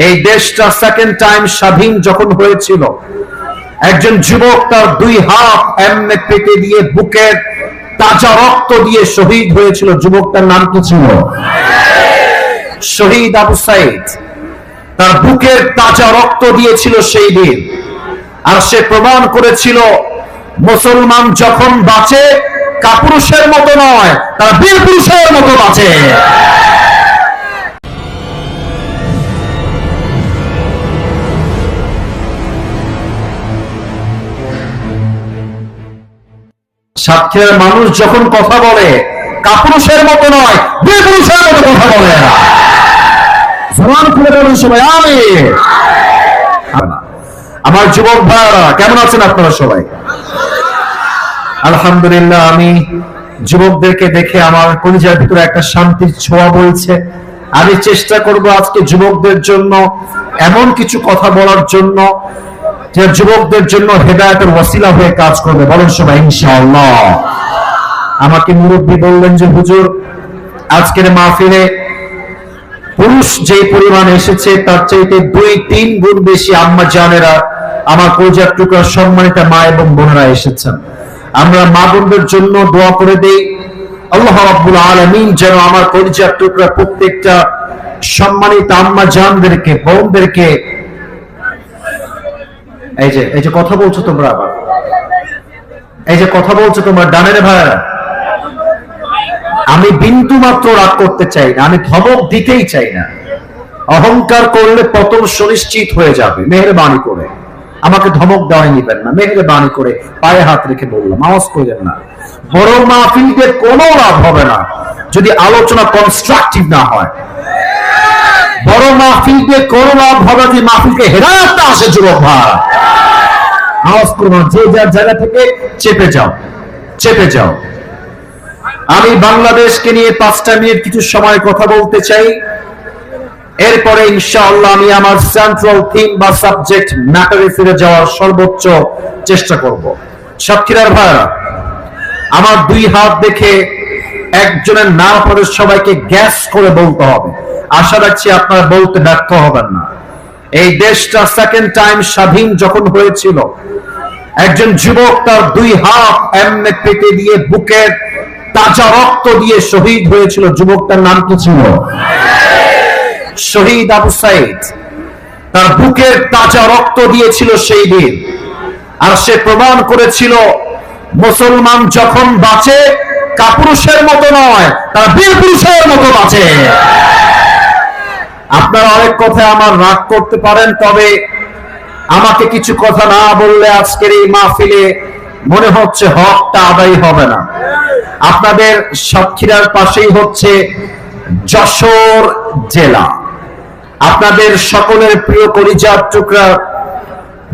এই দেশটা second time স্বাধীন যখন হয়েছিল, একজন যুবক তার দুই হাত এমনে পেটে দিয়ে বুকের তাজা রক্ত দিয়ে শহীদ হয়েছিল। যুবকটার নাম কি ছিল? শহীদ আবু সাইদ। তার বুকের তাজা রক্ত দিয়েছিল সেই দিন। আর সে প্রমাণ করেছিল মুসলমান যখন বাঁচে কাপুরুষের মতো নয়, তার বীর পুরুষের মতো বাঁচে। সাতক্ষীরার মানুষ যখন কথা বলে কাপুরুষের মতো নয়, বীর পুরুষের মতো কথা বলে। জবান খুলে বলুন সবাই আমিন। আমার যুবক ভাইরা কেমন আছেন আপনারা সবাই? আলহামদুলিল্লাহ। আমি যুবকদেরকে দেখে আমার কলিজার ভিতরে একটা শান্তির ছোঁয়া বলছে। আমি চেষ্টা করব আজকে যুবকদের জন্য এমন কিছু কথা বলার জন্য যে যুবকদের জন্য হেদায়েতের ওয়াসিলা হয়ে কাজ করবে। বলেন সবাই ইনশাআল্লাহ। আমাকে মুরব্বী বললেন যে হুজুর, আজকের মাহফিলে পুরুষ যে পরিমাণ এসেছে তার চাইতে 2-3 গুণ বেশি আম্মা জানেরা, আমার কলিজার টুকরা সম্মানিত মা এবং বোনেরা এসেছেন। আমরা মা বোনদের জন্য দোয়া করে দেই, আল্লাহ রাব্বুল আলামিন যেন আমার কলিজার টুকরা প্রত্যেকটা সম্মানিত আম্মা জানদেরকে, বোনদেরকে, এই যে কথা বলছো তোমরা, আবার এই যে কথা বলছো তোমরা ডানের ভাইরা, আমি বিন্দু মাত্র রাগ করতে চাই না, আমি ধমক দিতেই চাই না। অহংকার করলে পতন সুনিশ্চিত হয়ে যাবে। মেহেরবানি করে আমাকে ধমক দেওয়াই নিবেন না। মেহেরবানি করে পায়ে হাত রেখে বললাম, আওয়াজ করবেন না। বড় মাহফিল দিয়ে কোনো লাভ হবে না যদি আলোচনা কনস্ট্রাকটিভ না হয়। বড় মাহফিল দিয়ে কোনো লাভ হবে যদি মাহফিলকে হেদায়েত না আসে। যুবক ভাই আওয়াজ করবেন, যে যার জায়গা থেকে চেপে যাও, চেপে যাও। আমি বাংলাদেশকে নিয়ে 5টা মিনিট কিছু সময় কথা বলতে চাই। এরপরে ইনশাআল্লাহ আমি আমার সেন্ট্রাল থিম বা সাবজেক্ট ম্যাটারে ফিরে যাওয়ার সর্বোচ্চ চেষ্টা করব। সাতক্ষীরার ভাইরা, আমার দুই হাত দেখে একজনের নাম পরে সবাইকে গ্যাস করে বলতে হবে। আশা রাখছি আপনারা বলতে ব্যর্থ হবেন না। এই দেশটা সেকেন্ড টাইম স্বাধীন যখন হয়েছিল, একজন যুবক তার দুই হাত এমনে পেটে দিয়ে বুকের তাজা রক্ত দিয়ে শহীদ হয়েছিল। যুবকটার নাম কি ছিল? শহীদ আবু সাইদ। তার বুকের তাজা রক্ত দিয়েছিল সেই দিন। আর সে প্রমাণ করেছিল মুসলমান যখন বাঁচে কাপুরুষের মতো নয়, তার বীর পুরুষের মতো বাঁচে। আপনারা অনেক কথায় আমার রাগ করতে পারেন, তবে আমাকে কিছু কথা না বললে আজকের এই মাহফিলে মনে হচ্ছে হকটা আদায় হবে না। আপনাদের সাতক্ষীরার পাশেই হচ্ছে যশোর জেলা। আপনাদের সকলের প্রিয় কলিজার টুকরা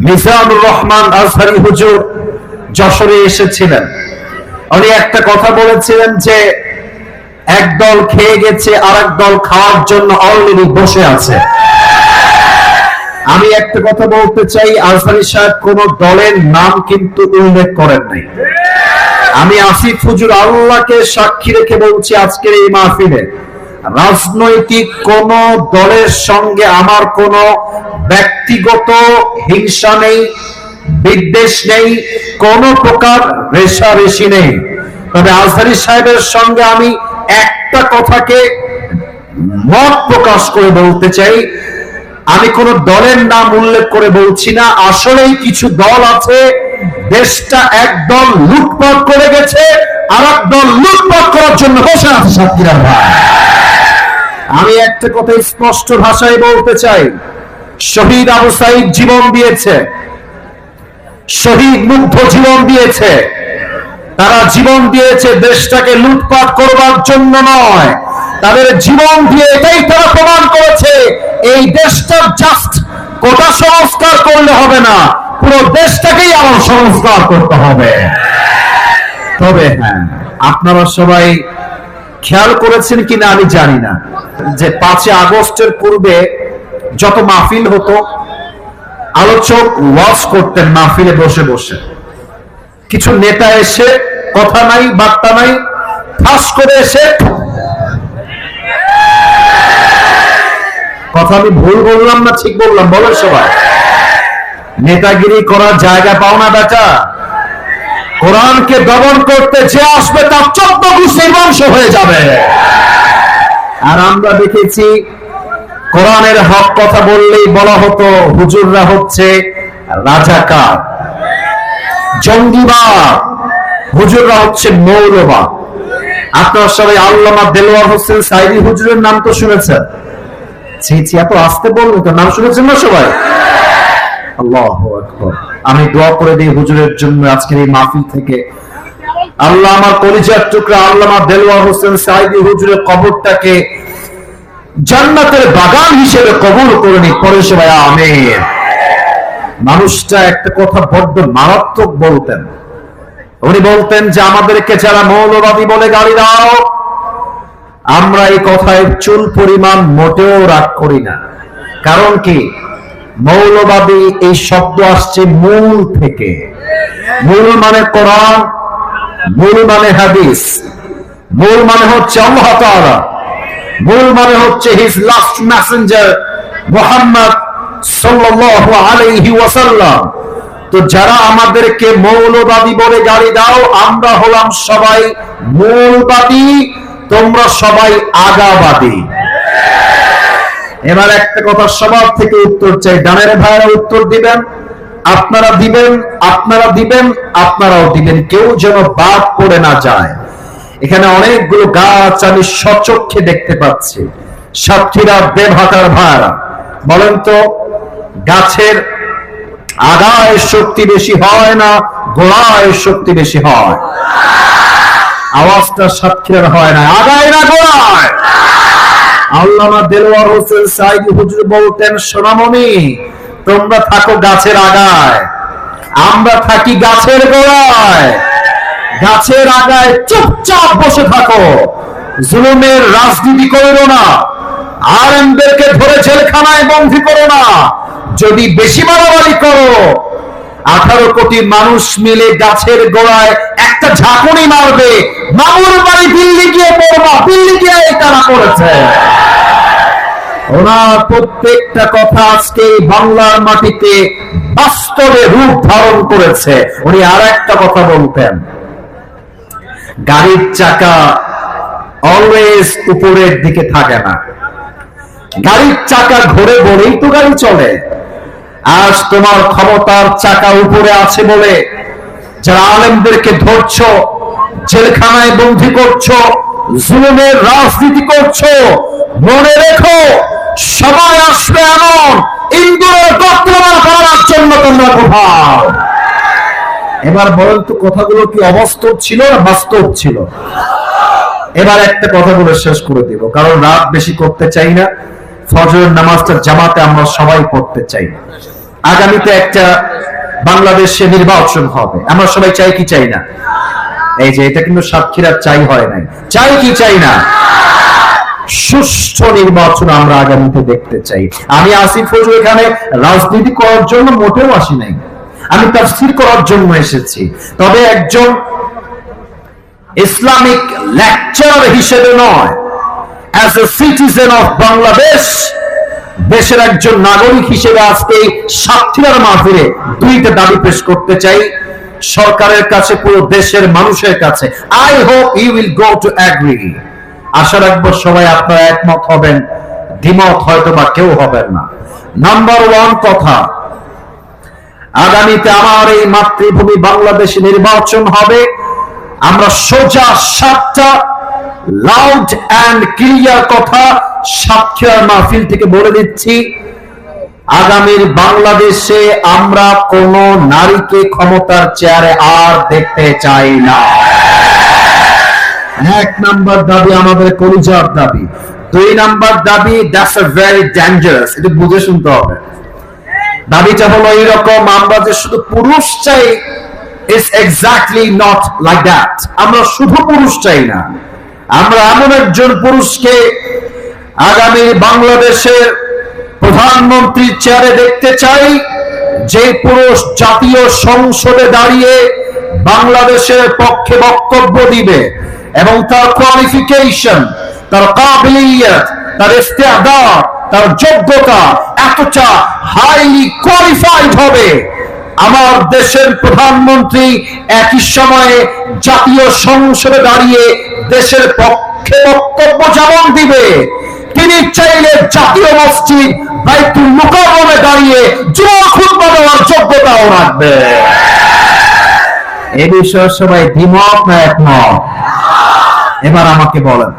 মিজানুর রহমান আজহারী হুজুর যশোরে এসেছিলেন। উনি একটা কথা বলেছিলেন যে এক দল খেয়ে গেছে, আর এক দল খাওয়ার জন্য অলরেডি বসে আছে। আমি একটা কথা বলতে চাই, আজহারী সাহেব কোন দলের নাম কিন্তু উল্লেখ করেন নাই। আমি আসিফ হুজুর আল্লাহকে সাক্ষী রেখে বলছি, আজকের এই মাহফিলে রাজনৈতিক কোন দলের সঙ্গে আমার কোন ব্যক্তিগত হিংসা নেই, বিদ্বেষ নেই, কোন প্রকার রেষারেষি নেই। তবে আজহারী সাহেবের সঙ্গে আমি একটা কথাকে মত প্রকাশ করে বলতে চাই। আমি কোন দলের নাম উল্লেখ করে বলছি না। আসলেই কিছু দল আছে, দেশটা এক দল লুটপাট করে গেছে, আর এক দল লুটপাট করার জন্য বসে আছে। সাতক্ষীরার ভাই, আমি একটা কথা স্পষ্ট ভাষায় বলতে চাই, শহীদ আবু সাইদ জীবন দিয়েছে, শহীদ মুগ্ধ জীবন দিয়েছে। তারা জীবন দিয়েছে দেশটাকে লুটপাট করবার জন্য নয়। তাদের জীবন দিয়ে এটাই তারা প্রমাণ করেছে এই দেশটা জাস্ট কোটা সংস্কার করলে হবে না, পুরো দেশটাকেই আবার সংস্কার করতে হবে। তবে হ্যাঁ, আপনারা সবাই খেয়াল করেছেন কিনা আমি জানি না যে 5 আগস্টের পূর্বে যত মাহফিল হতো, আলোচক ওয়াজ করতেন মাহফিলে বসে বসে। কিছু নেতা এসে কথা নাই বার্তা নাই, ফাঁস করে এসে কথা আমি ভুল বললাম না ঠিক বললাম? বলেন সবাই। নেতাগিরি করার জায়গা পাও না বেটা। কোরআনকে দমন করতে যে আসবে তার 14 গোষ্ঠীর বংশ হয়ে যাবে। আর আমরা দেখেছি কোরআনের হক কথা বললেই বলা হতো হুজুররা হচ্ছে রাজাকার, জঙ্গিবাদ, হুজুররা হচ্ছে মৌলবাদ। আপনারা সবাই আল্লামা দেলোয়ার হোসেন সাইদি হুজুরের নাম তো শুনেছেন? এত আসতে বলুন তো, নাম শুনেছেন না সবাই? আল্লাহু আকবার। আমি দোয়া করে দিই হুজুরের জন্য আজকের এই মাহফিল থেকে আল্লাহ আমার কলিজার টুকরা আল্লামা দেলোয়ার হোসেন সাইদি হুজুরের কবরটাকে জান্নাতের বাগান হিসেবে কবুল করে নিক। পরে সবাই আমিন। মানুষটা একটা কথা বড্ড মারাত্মক বলতেন। উনি বলতেন যে আমাদেরকে যারা মৌলবাদী বলে গালি দাও, আমরা এই কথায় চুল পরিমাণ মোটেও রাগ করি না। কারণ কি? মৌলবাদী এই শব্দ আসছে মূল থেকে। মূল মানে কোরআন, মূল মানে হাদিস, মূল মানে হচ্ছে আল্লাহ তাআলা, মূল মানে হচ্ছে হিজ লাস্ট মেসেঞ্জার মুহাম্মদ সাল্লাল্লাহু আলাইহি ওয়াসাল্লাম। তো যারা আমাদেরকে মৌলবাদী বলে গালি দাও, আমরা হলাম সবাই মূলবাদী, তোমরা সবাই আগাবাদী। এবার একটা কথা সবার থেকে উত্তর চাই। ডানের ভাইরা উত্তর দিবেন, আপনারা দিবেন, আপনারা দিবেন, আপনারাও দিবেন, কেউ যেন বাদ পড়ে না যায়। এখানে অনেকগুলো গাছ আমি সচক্ষে দেখতে পাচ্ছি। সাতক্ষীরা দেবহাটার ভাইরা বলেন তো, গাছের আগায় শক্তি বেশি হয় না গোড়ায় শক্তি বেশি হয়? আওয়াজটা সাতক্ষীরার হয় না, আগায় না গোড়ায়? আল্লামা দেলোয়ার হোসেন সাইদি হুজুর বলতেন, সোনামণি তোমরা থাকো গাছের আগায়, আমরা থাকি গাছের গোড়ায়। গাছের আগায় চুপচাপ বসে থাকো, জুলুমের রাজনীতি করো না, আলেমদেরকে ধরে জেলখানায় বন্দী করো না। যদি বেশি মারামারি করো, 18 কোটি মানুষ মিলে গাছের গোড়ায় একটা ঝাঁকুনি মারবে, মামুর বাড়ি দিল্লি গিয়ে পড়বা, দিল্লি গিয়ে তারা করেছে। ওনার প্রত্যেকটা কথা আজকে বাংলার মাটিতে বাস্তবে রূপ ধারণ করেছে। উনি আর একটা কথা বলতেন, গাড়ির চাকা অলওয়েজ উপরের দিকে থাকে না, গাড়ির চাকা ঘুরে বলেই তো গাড়ি চলে। আজ তোমার ক্ষমতার চাকা উপরে আছে বলে যারা আলেমদেরকে ধরছো, জেলখানায় বন্দী করছো, জুলুমের রাজনীতি করছো, মনে রেখো সময় আসবে এমন ইন্দুরের দত্তমান করার জন্য তোমরা কোথাও। এবার বলেন তো কথাগুলো কি অবাস্তব ছিল না বাস্তব ছিল? এবার একটা কথা বলে শেষ করে দিব, কারণ রাত বেশি করতে চাই না। ফজরের নামাজটা জামাতে আমরা সবাই পড়তে চাই। আগামীতে একটা বাংলাদেশে নির্বাচন হবে, আমরা সবাই চাই কি চাই না? এই যে এটা কিন্তু সাতক্ষীরার চাই হয় নাই, চাই কি চাই না? সুষ্ঠু নির্বাচন আমরা আগামীতে দেখতে চাই। আমি আসিফ ফজল এখানে রাজনীতি করার জন্য মোটেও আসি নাই, আমি তাফসীর করার জন্য এসেছি। তবে একজন ইসলামিক লেকচারার হিসেবে নয়, as a citizen of Bangladesh, দেশের একজন নাগরিক হিসেবে আজকে সাতক্ষীরার মাহফিলে দুইটা দাবি পেশ করতে চাই সরকারের কাছে, পুরো দেশের মানুষের কাছে। I hope you will go to agree. আশা রাখবো সবাই আপনারা একমত হবেন, দ্বিমত হয়তো বা কেউ হবেন না। নাম্বার 1 কথা, আগামীতে আমার এই মাতৃভূমি বাংলাদেশে নির্বাচন হবে। আমরা সোজা 7টা লাউড এন্ড ক্লিয়ার কথা সাতক্ষীরার মাহফিল থেকে বলে দিচ্ছি। আগামীর বাংলাদেশে আমরা কোন নারীকে ক্ষমতার চেয়ারে আর দেখতে চাই না। 1 নাম্বার দাবি আমাদের কলিজার দাবি। 2 নাম্বার দাবি, দ্যাটস আ ভেরি ডেঞ্জারাস, এটা বুঝে শুনতে হবে। দাবিটা হলো এইরকম, আমরা যে শুধু পুরুষ চাই, it's exactly not like that. আমরা শুধু পুরুষ চাই না, আমরা এমন একজন পুরুষকে আগামী বাংলাদেশের প্রধানমন্ত্রীর চেয়ারে দেখতে চাই, যে পুরুষ জাতীয় সংসদে দাঁড়িয়ে বাংলাদেশের পক্ষে বক্তব্য দিবে এবং তার কোয়ালিফিকেশন, তার কাবিলিয়ত, তার ইস্তেদাদ, তার যোগ্যতা এতটা হাইলি কোয়ালিফাইড হবে, আমার দেশের প্রধানমন্ত্রী একই সময়ে জাতীয় সংসদে দাঁড়িয়ে দেশের পক্ষে বক্তব্য যেমন দিবে, তিনি চাইলে জাতীয় মসজিদ বাইতুল মুকাররমে দাঁড়িয়ে জুমার খুতবা দেওয়ার যোগ্যতাও রাখবে। এ বিষয়ে সবাই দ্বিমত না একমত? এবার আমাকে বলেন,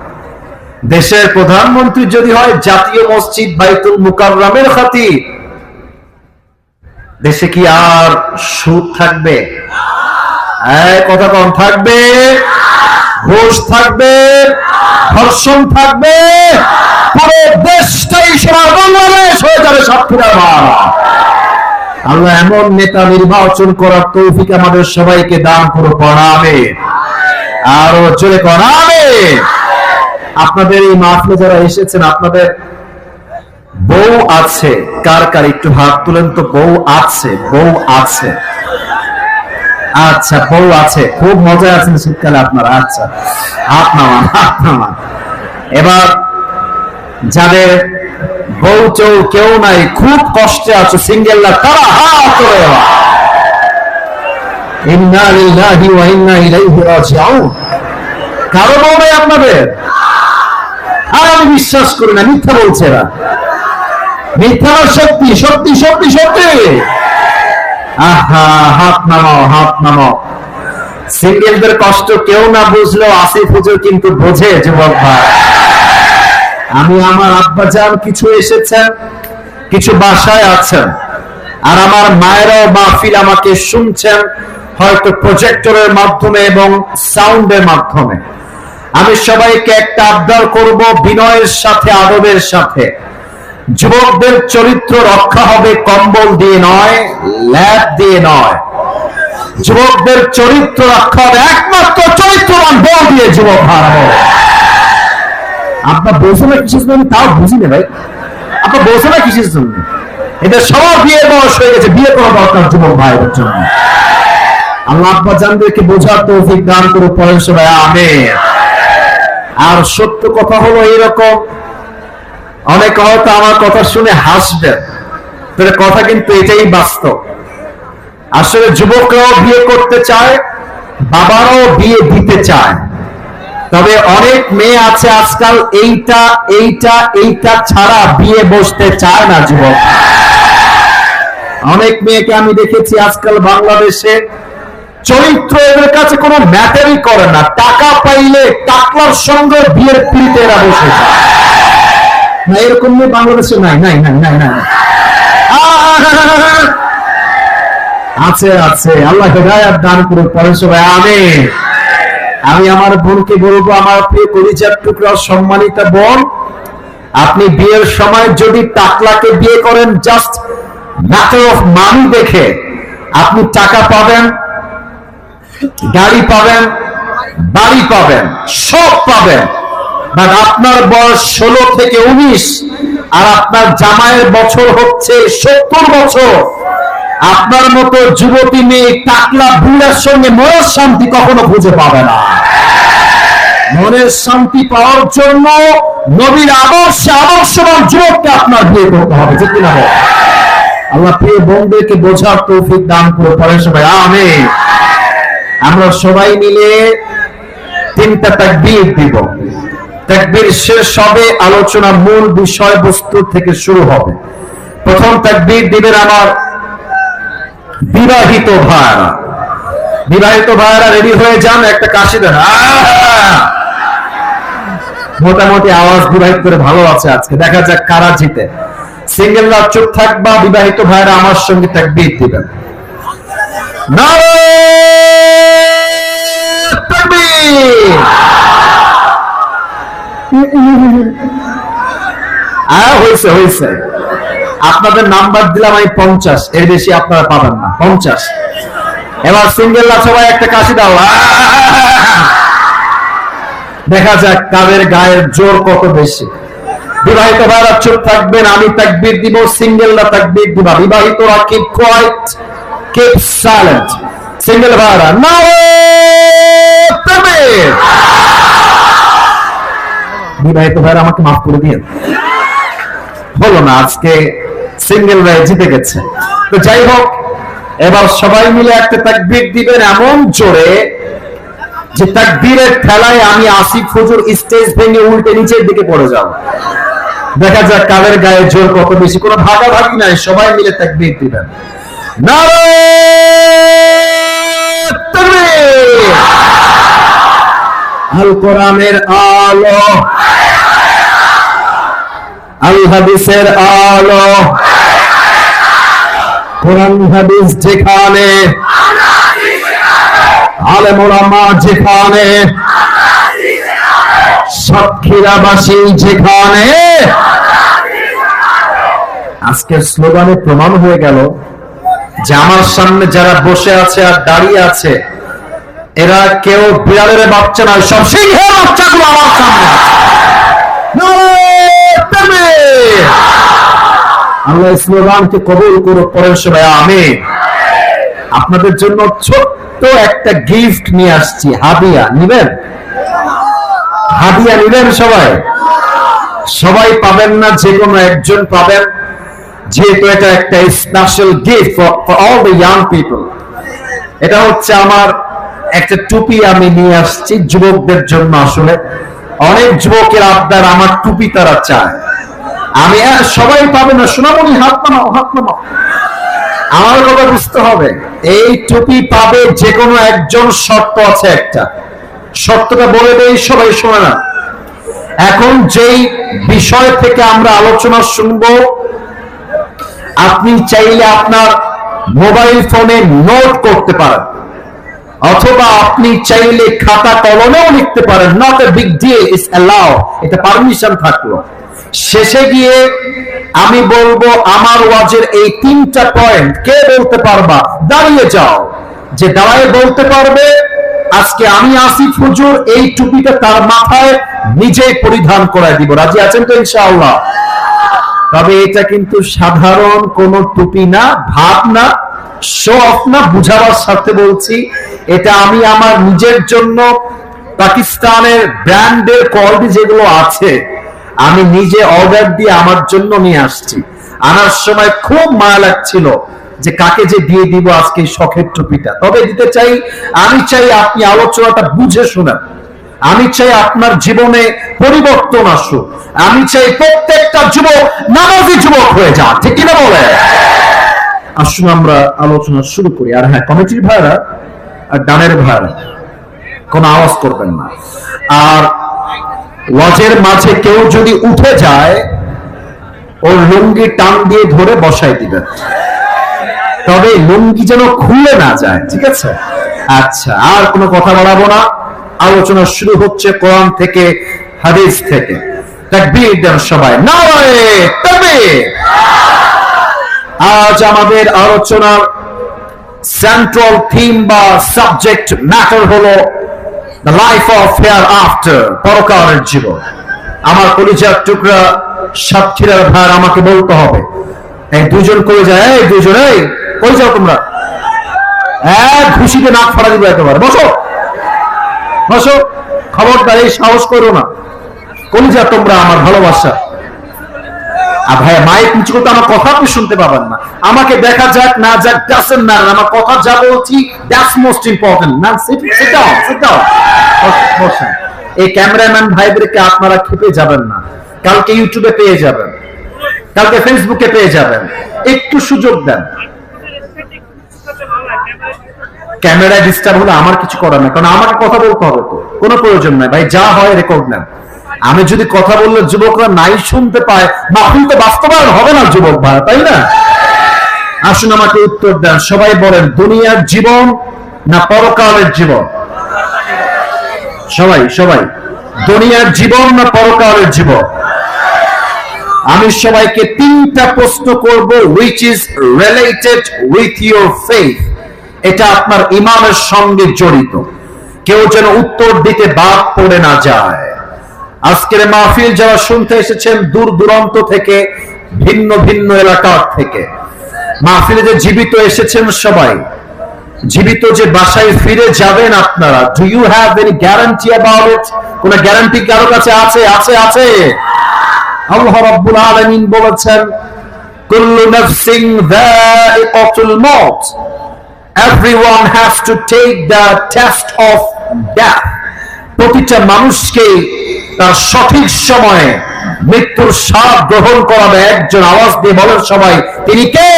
দেশের প্রধানমন্ত্রী যদি হয় জাতীয় মসজিদ বাইতুল মুকাররমের খাতির, দেশে কি আর সুদ থাকবে? কথা কম থাকবে? ঘুষ থাকবে? ধর্ষণ থাকবে? পুরো দেশটাই সোনার বাংলাদেশ হয়ে যাবে সাতক্ষীরার ভাড়া। আল্লাহ এমন নেতা নির্বাচন করার তৌফিক আমাদের সবাইকে দান করে পড়াবে, আরো জোরে করাবে। আপনাদের এই মাহফিলে যারা এসেছেন, আপনাদের বউ আছে? কার কার একটু হাত তুলেন তো। বউ আছে? বউ আছে? আচ্ছা, বউ আছে, খুব মজা আছেন শীতকালে আপনারা। আচ্ছা, হাত নামান, হাত নামান। এবার যাদের বউ চৌ কেউ নাই, খুব কষ্টে আছে, সিঙ্গেলরা, তারা হাত তোলে। ইন্না লিল্লাহি ওয়া ইন্না ইলাইহি রাজিউন। কারো বউ নাই আপনাদের? আর আমি বিশ্বাস করি না, মিথ্যা বলছে এরা। মিথ্যা সত্যি সত্যি সত্যি সত্যি। আহা, হাত নামাও, হাত নামাও। সিঙ্গেলদের কষ্ট কেউ না বুঝলেও আসিফ হুজুর কিন্তু বোঝে। যুবক ভাই, আমি আমার আব্বাজান কিছু এসেছেন, কিছু বাসায় আছেন, আর আমার মায়েরাও মাহফিল আমাকে শুনছেন, হয়তো প্রজেক্টরের মাধ্যমে এবং সাউন্ডের মাধ্যমে। আমি সবাইকে একটা আবদার করব, বিনয়ের সাথে, আদবের সাথে। যুবকদের চরিত্র রক্ষা হবে কম্বল দিয়ে নয়, ল্যাব দিয়ে নয়। যুবকদের চরিত্র রক্ষা হবে একমাত্র চরিত্রবান বউ দিয়ে। যুবক ভাই, আপনার বলছো না কিসের জন্য? তাও বুঝি না ভাই, আপনার বলছো না কিসের জন্য? এটা সবার বিয়ের বয়স হয়ে গেছে, বিয়ে করা দরকার যুবক ভাইয়ের জন্য। আল্লাহ আব্বা জানদেরকে বোঝার তৌফিক দান করে পড়েন সবাই আমিন। আর সত্য কথা হলো এইরকম, অনেকে হয়তো আমার কথা শুনে হাসবেন, তবে কথা কিন্তু এটাই বাস্তব। আসলে যুবকরাও বিয়ে করতে চায়, বাবারাও বিয়ে দিতে চায়, তবে অনেক মেয়ে আছে আজকাল এইটা এইটা এইটা ছাড়া বিয়ে বসতে চায় না। যুবক, অনেক মেয়েকে আমি দেখেছি আজকাল বাংলাদেশে, চরিত্র এদের কাছে কোনো ম্যাটারই করে না। টাকা পাইলে টাকলার সঙ্গে বিয়ের পিড়িতে এরা বসে যায়। না, এরকম মেয়ে বাংলাদেশে নাই, নাই, নাই, নাই, নাই। আছে, আছে। আল্লাহ হেদায়েত দান করুন, পড়েন সবাই আমিন। আমি আমার বোনকে বলবো, আমার প্রিয় কলিজার টুকরা সম্মানিত বোন, আপনি বিয়ের সময় যদি টাকলাকে বিয়ে করেন জাস্ট ম্যাটার অফ মানি দেখে, আপনি টাকা পাবেন, গাড়ি পাবেন, বাড়ি পাবেন, সব পাবেন। বাট আপনার বয়স 16 থেকে 19 আর আপনার জামাইয়ের বছর হচ্ছে 70 বছর। আপনার মতো যুবতী মেয়ে টাকলা বুড়ার সঙ্গে মনের শান্তি কখনো খুঁজে পাবে না। মনের শান্তি পাওয়ার জন্য নবীর আদর্শে আদর্শবান যুবককে আপনার বিয়ে করতে হবে। ঠিক না? আল্লাহ প্রিয় বোনদেরকে বোঝার তৌফিক দান করে পড়েন সবাই আমিন। আমরা সবাই মিলে 3টা তাকবীর দিব। তাকবীর শেষ হবে, আলোচনা মূল বিষয়বস্তু থেকে শুরু হবে। প্রথম তাকবীর দিবেন আমার বিবাহিত ভাইরা। বিবাহিত ভাইরা রেডি হয়ে যান, একটা কাশি দেন। মোটামুটি আওয়াজ বিবাহিত করে ভালো আছে আজকে, দেখা যাক কারা জিতে। সিঙ্গেলরা চুপ থাকবা, বিবাহিত ভাইরা আমার সঙ্গে তাকবীর দিবেন। হয়েছে হয়েছে, আপনাদের নাম্বার দিলাম আমি 50, এর বেশি আপনারা পাবেন না। 50। এবার সিঙ্গেলরা সবাই একটা কাশি দাও। দেখা যাক কাদের গায়ের জোর কত বেশি। বিবাহিত ভাইরা চুপ থাকবেন, আমি তাকবীর দিব, সিঙ্গেলরা তাকবীর দিবা। বিবাহিতরা keep quiet, keep silent। Single ভাইরা নারে তাকবীর। বিবাহিত ভাইরা আমাকে মাফ করে দিন। হলো না, আজকে সিঙ্গেল রায় জিতে গেছে। তো যাই হোক, এবার সবাই মিলে একটা তাকবীর দিবেন এমন জোরে যে তাকবীরের ঠেলায় আমি আসিফ হুজুর স্টেজ ভেঙে উল্টে নিচের দিকে পড়ে যাব। দেখা যাক কাদের গায়ে জোর কত বেশি। কোনো ভাগাভাগি নাই, সবাই মিলে তাকবীর দিবেন। নারে তাকবীর! আল কোরআনের আলো, আল হাদিসের আলো, কোরআন হাদিস যেখানে, আলেম ওলামা যেখানে, সাতক্ষীরাবাসী যেখানে। আজকের স্লোগানে প্রমাণ হয়ে গেল যে আমার সামনে যারা বসে আছে আর দাঁড়িয়ে আছে এরা কেউ বিড়ালের বাচ্চা নয়, সব সিংহের বাচ্চাগুলো আমার সামনে আছে। আল্লাহ স্লোগানকে কবুল করুক, পরের সবাই আমিন। আপনাদের জন্য ছোট্ট একটা গিফট নিয়ে আসছি, হাদিয়া নিবেন? হাদিয়া নিবেন সবাই? সবাই পাবেন না, যে কোনো একজন পাবেন, যেহেতু এটা একটা special gift for all the young people. এটা হচ্ছে আমার একটা টুপি আমি নিয়ে আসছি যুবকদের জন্য। আসলে অনেক যুবকের আবদার আমার টুপি তারা চায়। আমি সবাই পাবে না, সোনামণি হাত নামাও, হাত নামাও। আমার কথা বুঝতে হবে, এই টুপি পাবে যে কোনো একজন, শর্ত আছে একটা। শর্তটা বলে দেই, সবাই শোনে না। এখন যেই বিষয় থেকে আমরা আলোচনা শুনবো, আপনি চাইলে আপনার মোবাইল ফোনে নোট করতে পারেন, অথবা আপনি চাইলে খাতা কলমেও লিখতে পারেন। Not a big deal, it's allow, এটা পারমিশন থাকলো। শেষে গিয়ে আমি বলবো আমার ওয়াজের এই 3টা পয়েন্ট কে বলতে পারবা? দাঁড়িয়ে যাও। যে দাঁড়ায় বলতে পারবে, আজকে আমি আসিফ হুজুর এই টুপিটা তার মাথায় নিজেই পরিধান করায় দিব। রাজি আছেন তো ইনশাআল্লাহ? তবে এটা কিন্তু সাধারণ কোন টুপি না, ভাব না, শো অফ না, বুঝাবার সাথে বলছি। এটা আমি আমার নিজের জন্য পাকিস্তানের ব্র্যান্ডের কোয়ালিটি যেগুলো আছে আমি নিজে অর্ডার দিয়ে আমার জন্য নিয়ে আসছি। আনার সময় খুব মায়া লাগছিল যে কাকে যে দিয়ে দিব আজকে শখের টুপিটা। তবে দিতে চাই, আমি চাই আপনি আলোচনাটা বুঝে শোনেন। আমি চাই আপনার জীবনে পরিবর্তন আসুক। আমি চাই প্রত্যেকটা যুবক নামাজি যুবক হয়ে যাক, ঠিক কিনা বলে? আসুন আমরা আলোচনা শুরু করি। আর হ্যাঁ, কমিটির ভাইরা আর ডানের ভাইরা কোনো আওয়াজ করবেন না। আর ওয়াজের মাঝে কেউ যদি উঠে যায়, ওর লুঙ্গি টান দিয়ে ধরে বসাই দিবেন, তবে লুঙ্গি যেন খুলে না যায়, ঠিক আছে? আচ্ছা, আর কোনো কথা বাড়াবো না। আলোচনা শুরু হচ্ছে কোরআন থেকে, হাদিস থেকে। তাকবীর দেন সবাই, নারে তাকবীর। আজ আমাদের আলোচনার সেন্ট্রাল থিম বা সাবজেক্ট ম্যাটার হলো the life of hair after, পরকালের জীবন। আমার কলিজার টুকরা সাতক্ষীরার ভাই আমাকে বলতে হবে, এই দুজন করে যায়, এই দুজন, এই কই যাও তোমরা? এক খুশিতে নাক ফাড়া দিবে একেবারে। বসো বসো, খবরদার এই সাহস করো না। কলিজা তোমরা আমার ভালোবাসা। আর ভাই মাইক নিচু করতে আমার কথা আপনি শুনতে পাবেন না। আমাকে দেখা যাক না যাক ডাজন্ট ম্যাটার, আমার কথা যা বলছি দ্যাটস মোস্ট ইম্পর্টেন্ট। না সিট ডাউন, সিট ডাউন, বসেন। এই ক্যামেরাম্যান ভাইদেরকে আপনারা খেপে যাবেন না। কালকে ইউটিউবে পেয়ে যাবেন, কালকে ফেসবুকে পেয়ে যাবেন, একটু সুযোগ দেন। ক্যামেরায় ডিস্টার্ব হলে আমার কিছু করার না, কারণ আমাকে কথা বলতে হবে তো, কোনো প্রয়োজন নাই ভাই। যা হয় রেকর্ড নেন। আমি যদি কথা বললে যুবকরা নাই শুনতে পায়, মাহফিল তো বাস্তবায়ন হবে না যুবক ভাই, তাই না? আসুন আমাকে উত্তর দেন, সবাই বলেন, দুনিয়ার জীবন না পরকালের জীবন? সবাই সবাই, দুনিয়ার জীবন না পরকালের জীবন? আমি সবাইকে 3টা প্রশ্ন করব, which is related with your faith, এটা আপনার ঈমানের সঙ্গে জড়িত। কেউ যেন উত্তর দিতে বাদ পড়ে না যায়। আজকের মাহফিল যারা শুনতে এসেছেন দূর দূরান্ত থেকে, ভিন্ন ভিন্ন এলাকা থেকে, মাহফিলে যে জীবিত এসেছেন সবাই, জীবিত যে বাসায় ফিরে যাবেন আপনারা, do you have any guarantee about it? কোন গ্যারান্টি কারো কাছে আছে? আছে আছে। আল্লাহ রাব্বুল আলামিন বলেছেন, কুল্লু নাফসিন যায়িকাতুল মাউত, everyone has to take the test of death. প্রতিটা মানুষকে তার সঠিক সময়ে মৃত্যুর স্বাদ গ্রহণ করাবে একজন। আওয়াজ দিয়ে বলেন সবাই, তিনি কে?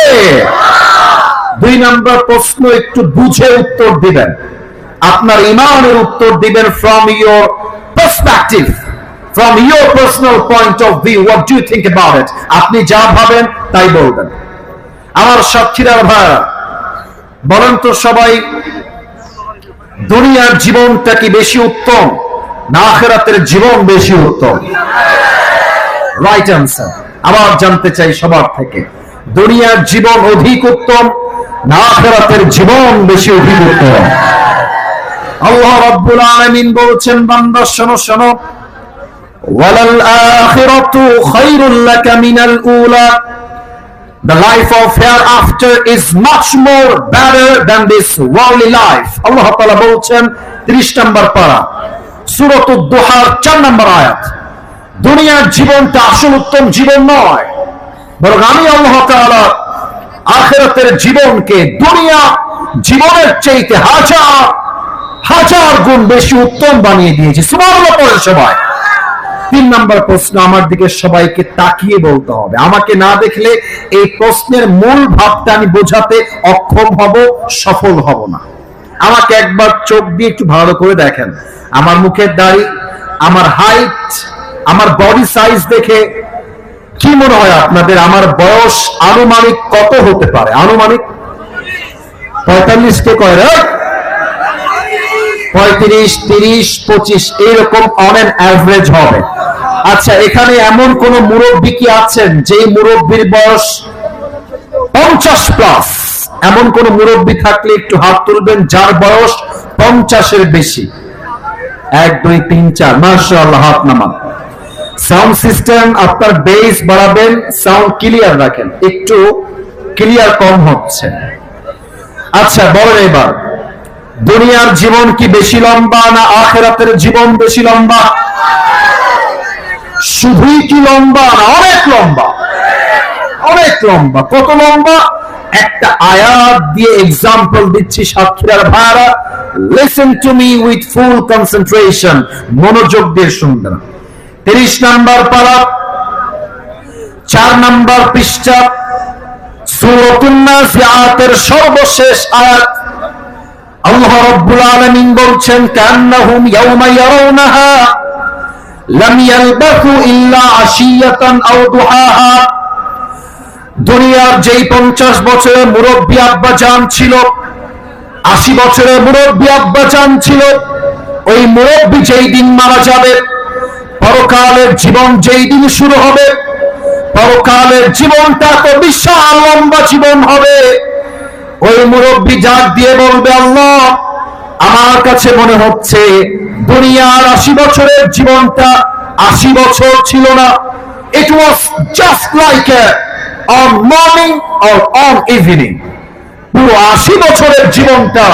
2 নম্বর প্রশ্ন একটু বুঝে উত্তর দিবেন, আপনার ঈমানের উত্তর দিবেন from your perspective, from your personal point of view. What do you think about it? আপনি যা ভাবেন তাই বলবেন। আমার সাথীরা ভাইরা, বলেন তো সবাই, দুনিয়ার জীবনটা কি বেশি উত্তম না আখিরাতের জীবন বেশি উত্তম? Right answer. আবার জানতে চাই সবার থেকে, দুনিয়ার জীবন অধিক উত্তম না আখিরাতের জীবন বেশি অধিক উত্তম? আল্লাহ রাব্বুল আলামিন বলছেন, বান্দা শোনো শোনো, ওয়ালাল আখিরাতু খায়রুল লাকা মিনাল উলা, the life of hereafter is much more better than this worldly life. আল্লাহ তাআলা বলছেন 30 নম্বর পারা সূরাতুদ দুহার 4 নম্বর আয়াত, দুনিয়ার জীবনটা আসল উত্তম জীবন নয়, বরং আমি আল্লাহ তাআলা আখিরাতের জীবনকে দুনিয়া জীবনের চাইতে হাজার হাজার গুণ বেশি উত্তম বানিয়ে দিয়েছি। সুবহানাল্লাহ পড়েন সবাই। 3 নম্বর প্রশ্ন আমার দিকে সবাইকে তাকিয়ে বলতে হবে, আমাকে না দেখলে এই প্রশ্নের মূল ভাবটা আমি বোঝাতে অক্ষম হব, সফল হব না। আমাকে একবার চোখ দিয়ে একটু ভালো করে দেখেন, আমার মুখের দাড়ি, আমার হাইট, আমার বডি সাইজ দেখে কি মনে হয় আপনাদের আমার বয়স আনুমানিক কত হতে পারে? আনুমানিক 45 কে কয় রে? 35, 30, 25 এইরকম অন এন অ্যাভারেজ হবে। আচ্ছা, এখানে এমন কোন মুরব্বী কি আছেন যে মুরব্বীর বয়স 50 প্লাস? এমন কোন মুরব্বী থাকলে একটু হাত তুলবেন যার বয়স 50 এর বেশি। 1 2 3 4, মাশাআল্লাহ, হাত নামান। সাউন্ড সিস্টেম আপনার বেস বাড়াবেন, সাউন্ড ক্লিয়ার রাখেন, একটু ক্লিয়ার কম হচ্ছে। আচ্ছা বলেন এবার, দুনিয়ার জীবন কি বেশি লম্বা না আখিরাতের জীবন বেশি লম্বা? শুধুই কি লম্বা না অনেক লম্বা? অনেক লম্বা। কত লম্বা? একটা আয়াত দিয়ে এক্সাম্পল দিচ্ছি সাথীরা ভাইরা, listen to me with full concentration, মনোযোগ দিয়ে শুনবেন। 30 নম্বর পারা 4 নম্বর পৃষ্ঠা সূরাতুন নাজিআতের সর্বশেষ আয়াত। আল্লাহ রাব্বুল আলামিন বলছেন, কান্নাহুম ইয়াওমা ইয়ারাউনাহা লাম ইয়ালবাসু ইল্লা আশিয়াতান আও দুহাহা। দুনিয়ার যেই 50 বছরের মুরব্বী আব্বা জান ছিল, 80 বছরের মুরব্বী আব্বা জান ছিল, ওই মুরব্বী যেই দিন মারা যাবে, পরকালের জীবন যেই দিন শুরু হবে, পরকালের জীবনটা তো বিশাল লম্বা জীবন হবে। ওই মুরব্বী জাগ দিয়ে বলবে, আল্লাহ আমার কাছে মনে হচ্ছে দুনিয়ার 80 বছরের জীবনটা 80 বছর ছিল না। It was just like on morning or on evening. পুরো 80 বছরের জীবনটা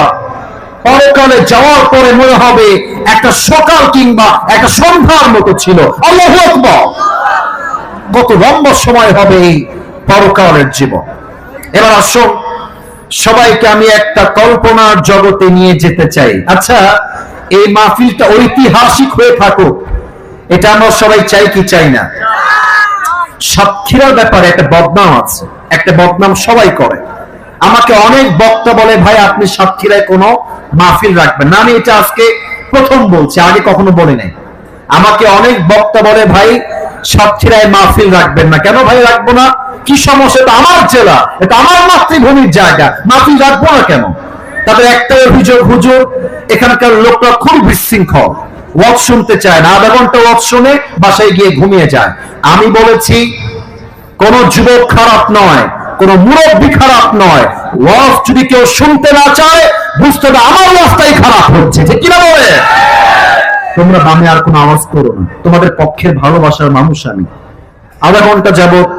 পরকালে যাওয়ার পরে মনে হবে একটা সকাল কিংবা একটা সন্ধ্যার মতো ছিল। আল্লাহু আকবার! কত লম্বা সময় হবে এই পরকালের জীবন। এবার আসুন, সবাইকে আমি একটা কল্পনার জগতে নিয়ে যেতে চাই। আচ্ছা, এই মাহফিলটা ঐতিহাসিক হয়ে থাকুক, এটা আমরা সবাই চাই কি চাই না? সাতক্ষীরার ব্যাপারে একটা বদনাম আছে, একটা বদনাম সবাই করে। আমাকে অনেক বক্তা বলে, ভাই আপনি সাতক্ষীরায় কোনো মাহফিল রাখবেন না। আমি এটা আজকে প্রথম বলছি, আগে কখনো বলি নাই। আমাকে অনেক বক্তা বলে, ভাই সাতক্ষীরায় মাহফিল রাখবেন না। কেন ভাই রাখবো না? কি সমস্যা? এটা আমার জেলা, এটা আমার মাতৃভূমির জায়গা, মাহফিল রাখবো না কেন? তাদের একটা অভিযোগ, হুজুর এখানকার লোকরা খুব বিশৃঙ্খল, ওয়াজ শুনতে চায় না, আধা ঘন্টা ওয়াজ শুনে বাসায় গিয়ে ঘুমিয়ে যায়। আমি বলেছি, কোন যুবক খারাপ নয়, কোন মুরব্বী খারাপ নয়, ওয়াজ যদি কেউ শুনতে না চায় বুঝতে হবে আমার ওয়াজটাই খারাপ হচ্ছে। ঠিক কিনা বলে? তোমরা বামে আর কোনো আওয়াজ করো না, তোমাদের পক্ষের ভালোবাসার মানুষ আমি। আধা ঘন্টা যাবত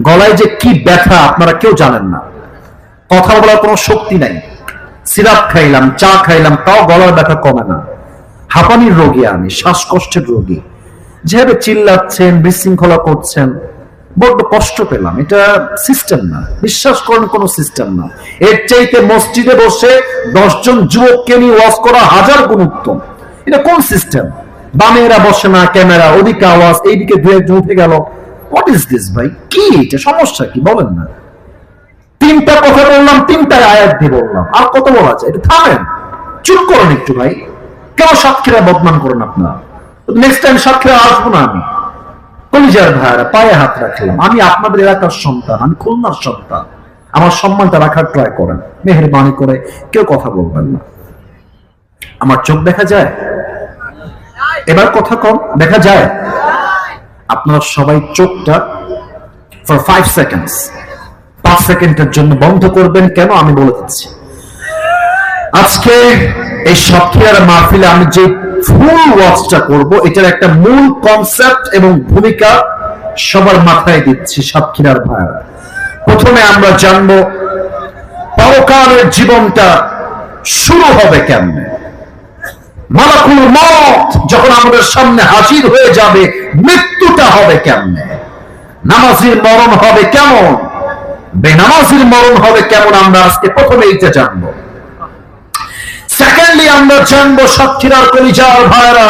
গলায় যে কি ব্যথা আপনারা কেউ জানেন না, কথা বলার কোনো শক্তি নাই। সিরাপ খাইলাম, চা খাইলাম, তাও গলার ব্যথা কমে না। হাঁপানির রোগী আমি, শ্বাসকষ্টের রোগী। যেভাবে চিল্লাচ্ছেন, বিশৃঙ্খলা করছেন, বড্ড কষ্ট পেলাম। এটা সিস্টেম না, বিশ্বাস করেন কোন সিস্টেম না। এর চাইতে মসজিদে বসে 10 জন যুবককে নিয়ে ওয়াজ করা হাজার গুণ উত্তম। এটা কোন সিস্টেম? বামে এরা বসে না, ক্যামেরা, ওদিকে আওয়াজ, এইদিকে দু একজন উঠে গেল। হোয়াট ইজ দিস ভাই? কি এটা? সমস্যা কি বলেন না? 3টা কথা বললাম, 3টায় আয়াত দিয়ে বললাম, আর কত বলা যায়? এটা থামেন, চুপ করুন একটু ভাই। কেন সাতক্ষীরা বদনাম করেন আপনারা? নেক্সট টাইম সাতক্ষীরা আসবো না আমি। কলিজার ভাইরা, পায়ে হাত রাখলাম, আমি আপনাদের এলাকার সন্তান, আমি খুলনার সন্তান, আমার সম্মানটা রাখার ট্রাই করেন, মেহেরবানি করে কেউ কথা বলবেন না। আমার চোখ দেখা যায়? এবার কথা কম দেখা যায়? আপনারা সবাই চোখটা ফর 5 সেকেন্ডস, 5 সেকেন্ডের জন্য বন্ধ করবেন। কেন আমি বলে দিচ্ছি। আজকে এই সাতক্ষীরার মাহফিলে আমি যে ফুল ওয়াচটা করব, এটার একটা মূল কনসেপ্ট এবং ভূমিকা সবার মাথায় দিচ্ছি সাতক্ষীরার ভাইরা। প্রথমে আমরা জানবো পরকালের জীবনটা শুরু হবে কেমনে। মালাকুল মউত যখন আমাদের সামনে হাজির হয়ে যাবে, মৃত্যুটা হবে কেমনে, নামাজির মরণ হবে কেমন, বেনামাজির মরণ হবে কেমন, আমরা আজকে প্রথমে এইটা জানবো। সেকেন্ডলি আমরা জানবো সাতক্ষীরার কলিজার ভাইরা,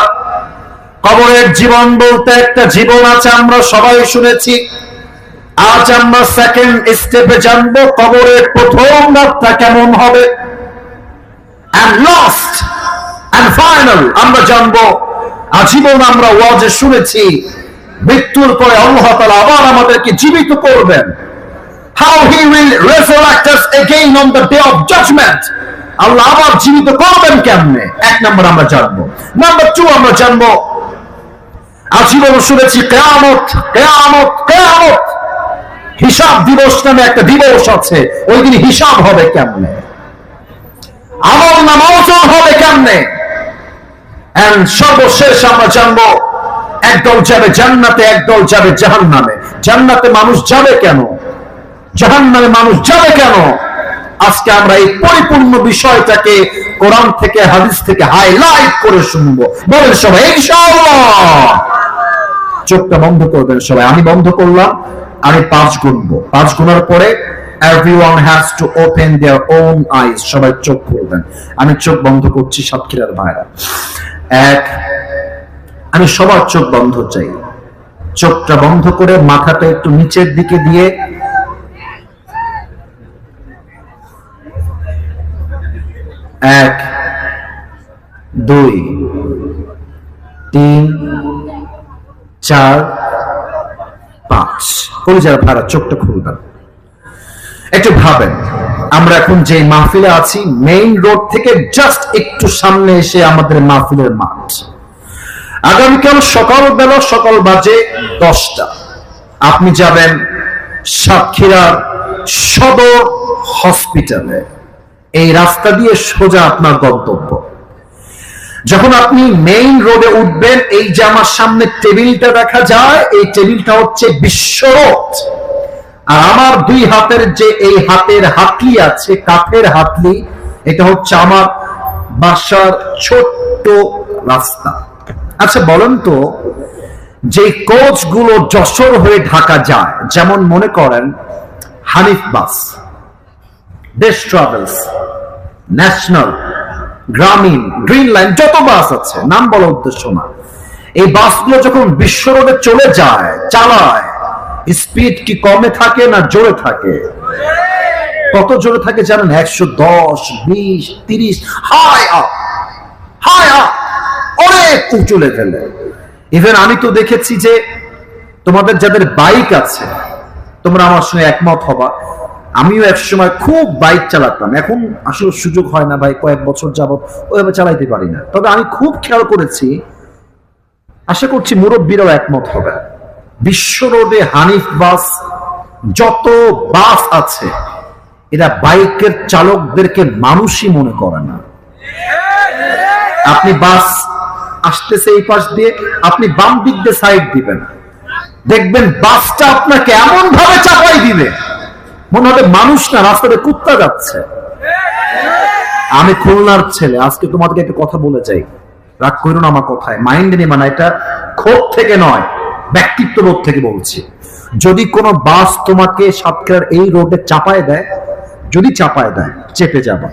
কবরের জীবন বলতে একটা জীবন আছে, আমরা সবাই শুনেছি। আজ আমরা সেকেন্ড স্টেপে জানবো কবরের প্রথম রাতটা কেমন হবে, and last and final আমরা জানবো আজীবন আমরা ওয়াজে শুনেছি মৃত্যুর পরে আল্লাহ তাআলা আবার আমাদেরকে জীবিত করবেন। How he will resurrect us again on the day of judgment. আল্লাহ আবার জীবিত করবেন কেমনে, 1 নম্বর আমরা জানবো। নাম্বার 2 আমরা জানবো আজীবন শুনেছি কিয়ামত, কিয়ামত, কিয়ামত, হিসাব দিবস নামে একটা দিবস আছে, ওই দিন হিসাব হবে কেমনে, আমল নামা ওজন হবে কেমনে, এন্ড সর্বশেষ আমরা জানবো একদল যাবে জান্নাতে, একদল যাবে জাহান্নামে। জান্নাতে মানুষ যাবে কেন, জাহান্নামে মানুষ যাবে কেন? আজকে আমরা এই পরিপূর্ণ বিষয়টাকে কোরআন থেকে, হাদিস থেকে হাইলাইট করে শুনবো। বলেন সবাই ইনশাআল্লাহ। চোখটা বন্ধ করবেন সবাই, আমি বন্ধ করলাম, আমি 5 গুনবো। 5 গুনার পরে everyone has to open their own eyes. সবাই চোখ খুলবেন। আমি চোখ বন্ধ করছি সাতক্ষীরার ভাইরা। 1, আমি সবার চোখ বন্ধ চাই। চোখটা বন্ধ করে মাথাটা একটু নিচের দিকে দিয়ে 1, 2, 3, 4, 5। কলিজার ভাইরা চোখটা খুলবেন। একটু ভাবেন, আমরা এখন যে মাহফিলে আছি, মেইন রোড থেকে জাস্ট একটু সামনে এসে আমাদের মাহফিলের মাঠ। আগামীকাল সকালবেলা, সকাল বাজে 10টা, আপনি যাবেন সাতক্ষীরার সদর হসপিটালে। এই রাস্তা দিয়ে সোজা আপনার গন্তব্য। যখন আপনি মেইন রোডে উঠবেন, এই যে আমার সামনে টেবিলটা দেখা যায়, এই টেবিলটা হচ্ছে বিশ্বরোড। আর আমার 2 হাতের যে এই হাতের হাতলি আছে, কাঠের হাতলি, এটা হচ্ছে আমার বাসার ছোট্ট রাস্তা। আচ্ছা বলেন তো, যে কোচগুলো যশোর হয়ে ঢাকা যায়, যেমন মনে করেন হানিফ বাস, দেশ ট্রাভেলস, ন্যাশনাল, গ্রামীণ, গ্রিন লাইন, যত বাস আছে, নাম বলা উদ্দেশ্য না, এই বাসগুলো যখন বিশ্ব রোডে চলে যায়, চালায়, স্পিড কি কমে থাকে না জোরে থাকে? কত জোরে থাকে জানেন? 110, 20, 30, হাই আপ, হাই আপ, অনেক উঁচু লেভেলে। ইভেন আমি তো দেখেছি যে তোমাদের যাদের বাইক আছে, তোমরা আমার সঙ্গে একমত হবা, আমিও একসময় খুব বাইক চালাতাম, এখন আসলে সুযোগ হয় না ভাই, কয়েক বছর যাবত ওইভাবে চালাইতে পারি না। তবে আমি খুব খেয়াল করেছি, আশা করছি মুরব্বীরাও একমত হবে, বিশ্ব রোডে হানিফ বাস, যত বাস আছে, এরা বাইকের চালকদেরকে মানুষই মনে করে না। আপনি বাস আসতেছে এই পাশ দিয়ে, আপনি বাম দিক দিয়ে সাইড দিবেন, দেখবেন বাসটা আপনাকে এমন ভাবে চাপাই দিবে, মনে হবে মানুষ না, রাস্তাতে কুত্তা যাচ্ছে। আমি খুলনার ছেলে, আজকে তোমাদেরকে একটা কথা বলে যাই, রাগ করুন আমার কথায়, মাইন্ড নেই, মানে এটা ক্ষোভ থেকে নয়, ব্যক্তিত্ববোধ থেকে বলছি। যদি কোনো বাস তোমাকে সাতক্ষীরার এই রোডে চাপায় দেয়, যদি চাপায় দেয়, চেপে যাবা।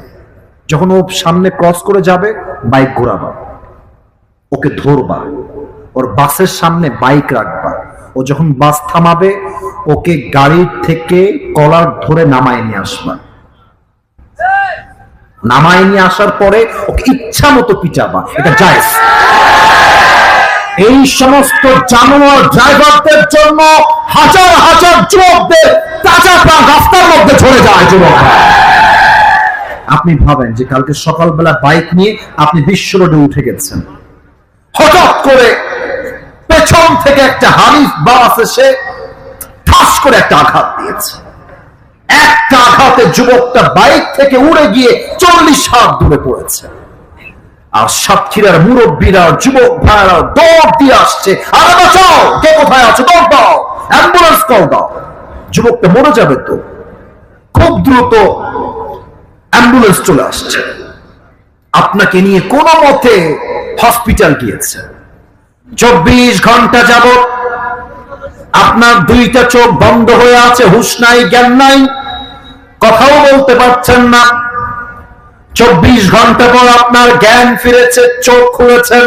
যখন ও সামনে ক্রস করে যাবে, বাইক ঘোরাবা, ওকে ধরবা, ওর বাসের সামনে বাইক রাখবা। ও যখন বাস থামাবে, ওকে গাড়ির থেকে কলার ধরে নামায় নিয়ে আসবা। নামায় নিয়ে আসার পরে ওকে ইচ্ছা মতো পিটাবা, এটা জায়েজ। এই সমস্ত জানোয়ার ড্রাইভারদের জন্য হাজার হাজার যুবকদের তাজা প্রাণ রাস্তার মধ্যে ঝরে যায়। যুবক, আপনি ভাবেন যে কালকে সকালবেলা বাইক নিয়ে আপনি বিশ্ব রোডে উঠে গেছেন, হঠাৎ করে পেছন থেকে একটা হানিফ বাস এসে ঠাস করে একটা আঘাত দিয়েছে। একটা আঘাতে যুবকটা বাইক থেকে উড়ে গিয়ে 40 হাত দূরে পড়েছে। আর সাতক্ষীরার মুরব্বীরা, যুবক ভাইরা দৌড় দিয়ে আসছে, আরে বাঁচাও, কে কোথায় আছে, দৌড় দাও, অ্যাম্বুলেন্স কল দাও। যুবকটা মরে যাবে তো। খুব দ্রুত অ্যাম্বুলেন্স চলে আসছে, আপনাকে নিয়ে কোনো মতে হসপিটাল গিয়েছে। 24 ঘন্টা যাবত আপনার দুইটা চোখ বন্ধ হয়ে আছে, হুঁশ নাই, জ্ঞান নাই, কথাও বলতে পারছেন না। 24 ঘন্টা পর আপনার জ্ঞান ফিরেছে, চোখ খুলেছেন।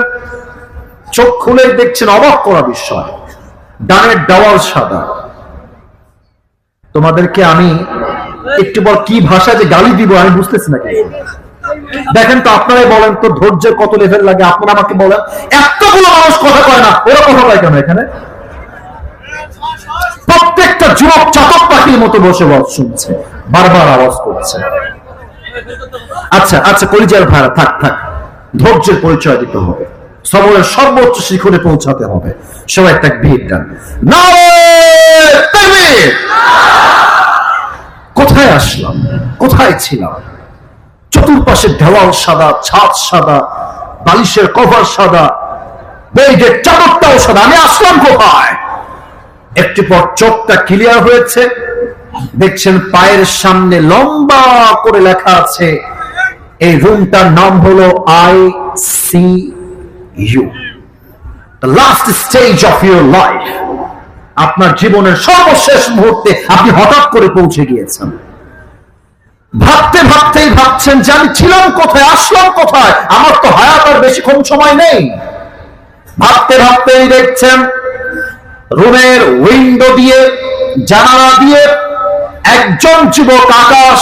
চোখ খুলে দেখছেন অবাক করা বিষয়, ডানের দেওয়াল সাদা। তোমাদেরকে আমি একটু পর কি ভাষা যে গালি দিব আমি বুঝতেছি না। দেখেন তো, আপনারাই বলেন তো, ধৈর্যের কত লেভেল লাগে। আপনারা আমাকে বলেন, এতগুলো মানুষ কথা কয় না, ওরা কথা কয় কেন? এখানে প্রত্যেকটা যুবক চাতক পাখির মতো বসে শুনছে, বারবার আওয়াজ করছে। আচ্ছা আচ্ছা, কলিজার ভাড়া, থাক থাক, ধৈর্যের পরিচয় দিতে হবে, সবরের সর্বোচ্চ শিখরে পৌঁছাতে হবে। সবাই তাকবীর দেন, নারে তাকবীর। কোথায় আসলাম, কোথায় ছিলাম? চতুর্পাশে দেওয়াল সাদা, ছাদ সাদা, বালিশের কভার সাদা, বেডের চাদরটাও সাদা। আমি আসলাম কোথায়? একটু পর চোখটা ক্লিয়ার হয়েছে, দেখছেন পায়ের সামনে লম্বা করে লেখা আছে, এই রুমটার নাম হলো ICU, the last stage of your life। আপনার জীবনের সর্বশেষ মুহূর্তে আপনি হঠাৎ করে পৌঁছে গিয়েছেন। ভাবতে ভাবতেই ভাবছেন যে আমি ছিলাম কোথায়, আসলাম কোথায়, আমার তো হায়াত আর বেশিক্ষণ সময় নেই। ভাবতে ভাবতেই দেখছেন রুমের উইন্ডো দিয়ে, জানালা দিয়ে একজন যুবক আকাশ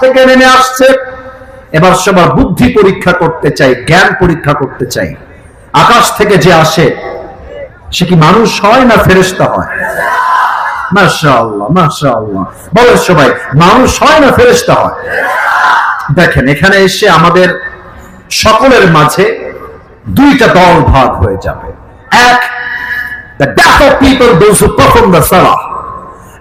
থেকে নেমে আসছে। এবার সবার বুদ্ধি পরীক্ষা করতে চাই, জ্ঞান পরীক্ষা করতে চাই। আকাশ থেকে যে আসে সে কি মানুষ হয় না ফেরেশতা হয়? মাশাআল্লাহ মাশাআল্লাহ, বলে সবাই, মানুষ হয় না ফেরেশতা হয়? দেখেন, এখানে এসে আমাদের সকলের মাঝে দুইটা দল ভাগ হয়ে যাবে। এক, the death of people, those who perform the salah,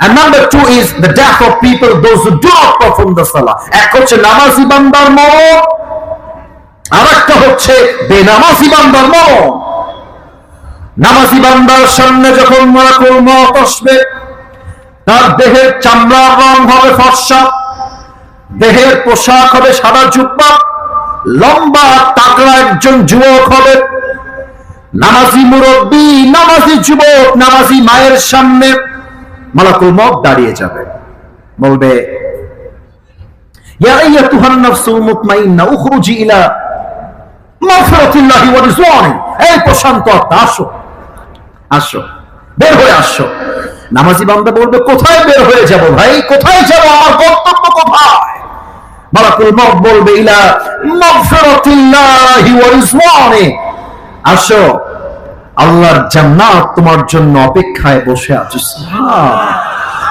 and number two is the death of people, those who do not perform the salah। এক হচ্ছে নামাজি বান্দার মরণ, আর একটা হচ্ছে বেনামাজি বান্দার মরণ। নামাজি বান্দার সামনে যখন মালাকুল মউত আসবে, তার দেহের চামড়ার রং হবে ফর্সা, দেহের পোশাক হবে সাদা জুব্বা, লম্বা তাগড়া একজন যুবক হবে। নামাজি মুরব্বী, নামাজি যুবক, নামাজি মায়ের সামনে মালাকুল মউত দাঁড়িয়ে যাবে, বলবে, ইয়া আইয়াতুহান নাফসুল মুতমাইন্না উখরুজি ইলা মাগফিরাতিল্লাহি ওয়া রিজওয়ানি। এই প্রশান্ত আত্মা, আসো আসো, বের হয়ে আসো। নামাজি বান্দা বলবে, কোথায় বের হয়ে যাব ভাই, কোথায় যাব, আমার গন্তব্য কোথায়? মালাকুল মউত বলবে, ইলা মাগফিরাতিল্লাহি ওয়া রিজওয়ানি, আসো, আল্লাহর জান্নাত তোমার জন্য অপেক্ষায় বসে আছে।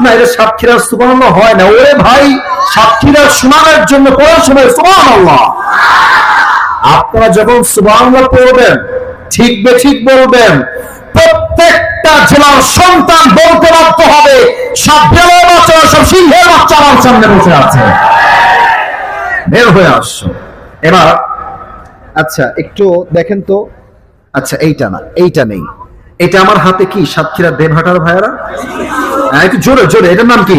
না, এটা সাতক্ষীরার সুবহানাল্লাহ হয় না। ওরে ভাই, সাতক্ষীরার সুনামের জন্য পড়ার সময় সুবহানাল্লাহ। আপনারা যখন সুবহানাল্লাহ পড়বেন, ঠিক বেঠিক বলবেন, প্রত্যেকটা জেলার সন্তান বলতে বাধ্য হবে, সব বেলার বাচ্চারা, সব সিংহের বাচ্চা আমার সামনে বসে আছে, বের হয়ে আসছো। এবার আচ্ছা একটু দেখেন তো, আচ্ছা এইটা না, এইটা নেই, এটা আমার হাতে কি সাতক্ষীরা দেবহাটার ভাইয়ারা, একটু জোরে জোরে, এটার নাম কি?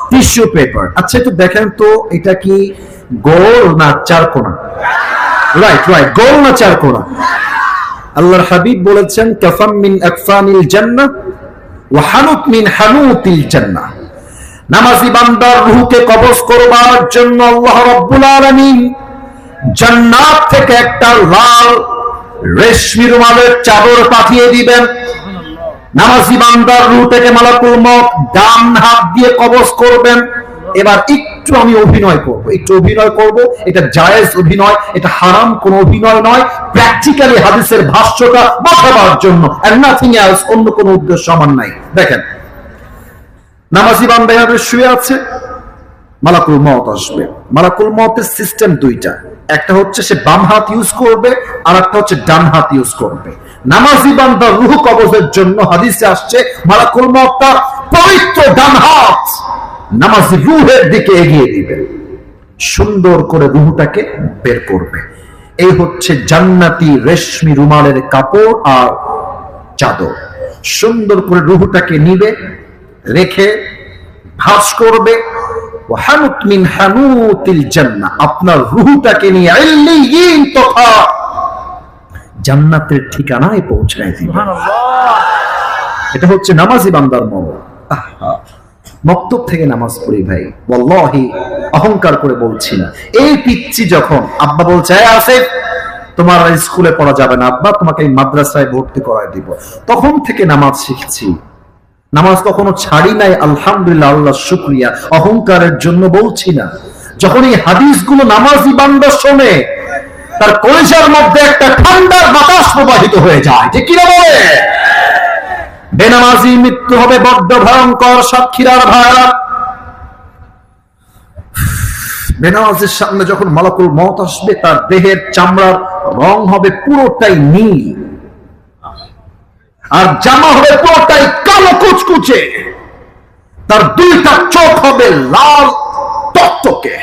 Tissue paper. আচ্ছা একটু দেখেন তো, এটা কি গোল না চারকোনা? রাইট রাইট, গোল না চার কোনা? আল্লাহর হাবিব বলেছেন কাফাম মিন আকফানিল জান্নাহ ওয়া হানুত মিন হানুতিল জান্নাহ। নামাজি বান্দার রূহকে কবজ করবার জন্য আল্লাহ রাব্বুল আলামিন জান্নাত থেকে একটা লাল রেশমি রুমালের চাদর পাঠিয়ে দিবেন। নামাজি বান্দার রূহ থেকে মালাকুল মউত ডান হাত দিয়ে কবজ করবেন। এবার একটু আমি অভিনয় করব, এটা জায়েজ অভিনয়, এটা হারাম কোন অভিনয় নয়। প্র্যাকটিক্যালি হাদিসের ভাষ্যটা বোঝাবার জন্য, and nothing else, অন্য কোনো উদ্দেশ্য আমার নাই। দেখেন, নামাজি বান্দা এভাবে শুয়ে আছে, মালাকুল মউত আসবে। মালাকুল মউতের সিস্টেম দুইটা, একটা হচ্ছে সে বাম হাত ইউজ করবে, আর একটা হচ্ছে ডান হাত ইউজ করবে। নামাজি বান্দার রূহ কবজের জন্য হাদিসে আসছে মালাকুল মউত তার পবিত্র ডান হাত নামাজি রূহের দিকে এগিয়ে দিবে, সুন্দর করে রূহটাকে বের করবে। এই হচ্ছে জান্নাতি রেশমি রুমালের কাপড় আর চাদর। সুন্দর করে রূহটাকে নিবে, রেখে ভাঁজ করবে। হানুত মিন হানুতিল জান্নাহ, আপনার রূহটাকে নিয়ে ইল্লিয়িন তথা জান্নাতের ঠিকানায় পৌঁছায় দিবে। এটা হচ্ছে নামাজি বান্দার মওলা। মক্তব থেকে নামাজ পড়ি ভাই, ওয়াল্লাহি অহংকার করে বলছি না। এই পিচ্ছি যখন আব্বা বলছে আসিফ তোমার স্কুলে পড়া যাবে না আব্বা, তোমাকে এই মাদ্রাসায় ভর্তি করায় দিব, তখন থেকে নামাজ শিখছি। নামাজ কখনো ছাড়ি নাই, আলহামদুলিল্লাহ, আল্লাহ শুকরিয়া। অহংকারের জন্য বলছি না। যখন এই হাদিসগুলো নামাজি বান্দা শোনে, তার কলিজার মধ্যে একটা ঠান্ডার বাতাস প্রবাহিত হয়ে যায়, যে কিনা বলে বেনামাজি মৃত্যু হবে বড্ড ভয়ঙ্কর। সাক্ষীরার ভাইরা, বেনামাজির সামনে যখন মালাকুল মউত আসবে, তার দেহের চামড়ার রং হবে পুরোটাই নীল, আর জামা হবে পুরোটাই কালো কুচকুচে। তার দুইটা চোখ হবে লাল টকটকে,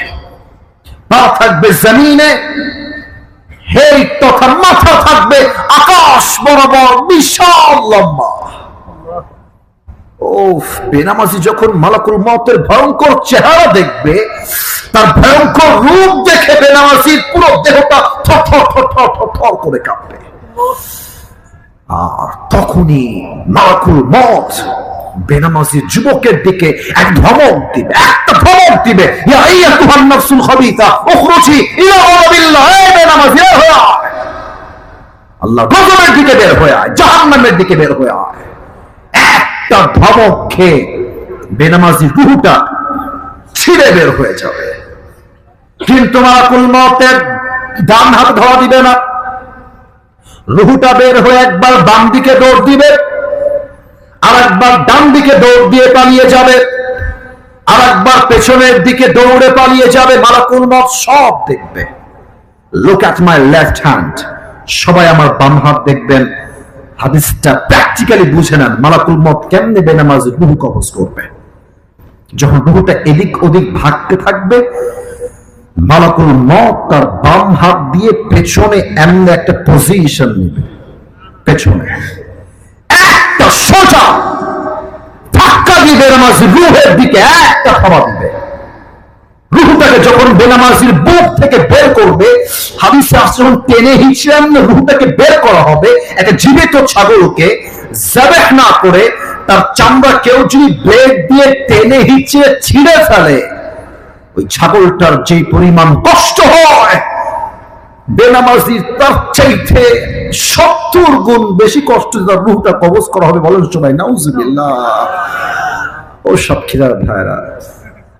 পা থাকবে জমিনে, হেই তথা মাথা থাকবে আকাশ বরাবর বিশাল লম্বা। বেনামাজি যখন মালাকুল মউতের ভয়ঙ্কর চেহারা দেখবে, তার ভয়ঙ্কর রূপ দেখে বেনামাজির পুরো দেহটা থর করে কাঁপবে। আর তখনই মালাকুল মউত বেনামাজি যুবকের দিকে এক ধমক দিবে, একটা ধমক দিবে, ইয়া আইয়াতুহান নাফসুল খাবিসা উখরুজি ইলা গাযাবিল্লাহ। এই বেনামাজি হয়ে আয়, আল্লাহর গজবের দিকে বের হয়ে আয়, জাহান্নামের দিকে বের হয়ে আয়। একটা ধমক খেয়ে বেনামাজি রূহটা ছিঁড়ে বের হয়ে যাবে। কিন্তু মালাকুল মউতের ডান হাত ধরা দিবে না। রূহটা বের হয়ে একবার বাম দিকে দৌড় দিবে, আর একবার ডান দিকে দৌড় দিয়ে পালিয়ে যাবে, আর একবার পেছনের দিকে দৌড়ে পালিয়ে যাবে। মালাকুল মউত সব দেখবে। Look at my left hand, সবাই আমার বাম হাত দেখবেন। হাদিসটা প্র্যাকটিক্যালি বুঝে নেন, মালাকুল মউত কেমনে বেনামাজি রূহ কবজ করবে। যখন রূহটা এদিক ওদিক ভাগতে থাকবে, মালাকুল মউত তার বাম হাত দিয়ে পেছনে এমন একটা পজিশন নেবে, পেছনে একটা সোজা ধাক্কা দিয়ে বেনামাজির রূহের দিকে একটা থাবা দিবে। রূহটাকে যখন বেনামাজির বুক থেকে বের করবে, হাদিসে আসছে যখন টেনে হিঁচড়ে রূহটাকে বের করা হবে, একটা জীবিত ছাগলকে যাবেহ না করে তার চামড়া কেউ যদি ব্লেড দিয়ে টেনে হিঁচড়ে ছিঁড়ে ফেলে, ওই ছাগলটার যে পরিমাণ কষ্ট হয়, বেনামাজির তার চাইতে 70 গুণ বেশি কষ্ট তার রূহটা কবজ করা হবে। বলেন সবাই নাউজুবিল্লাহ। ও সাক্ষীরা ভাইরা,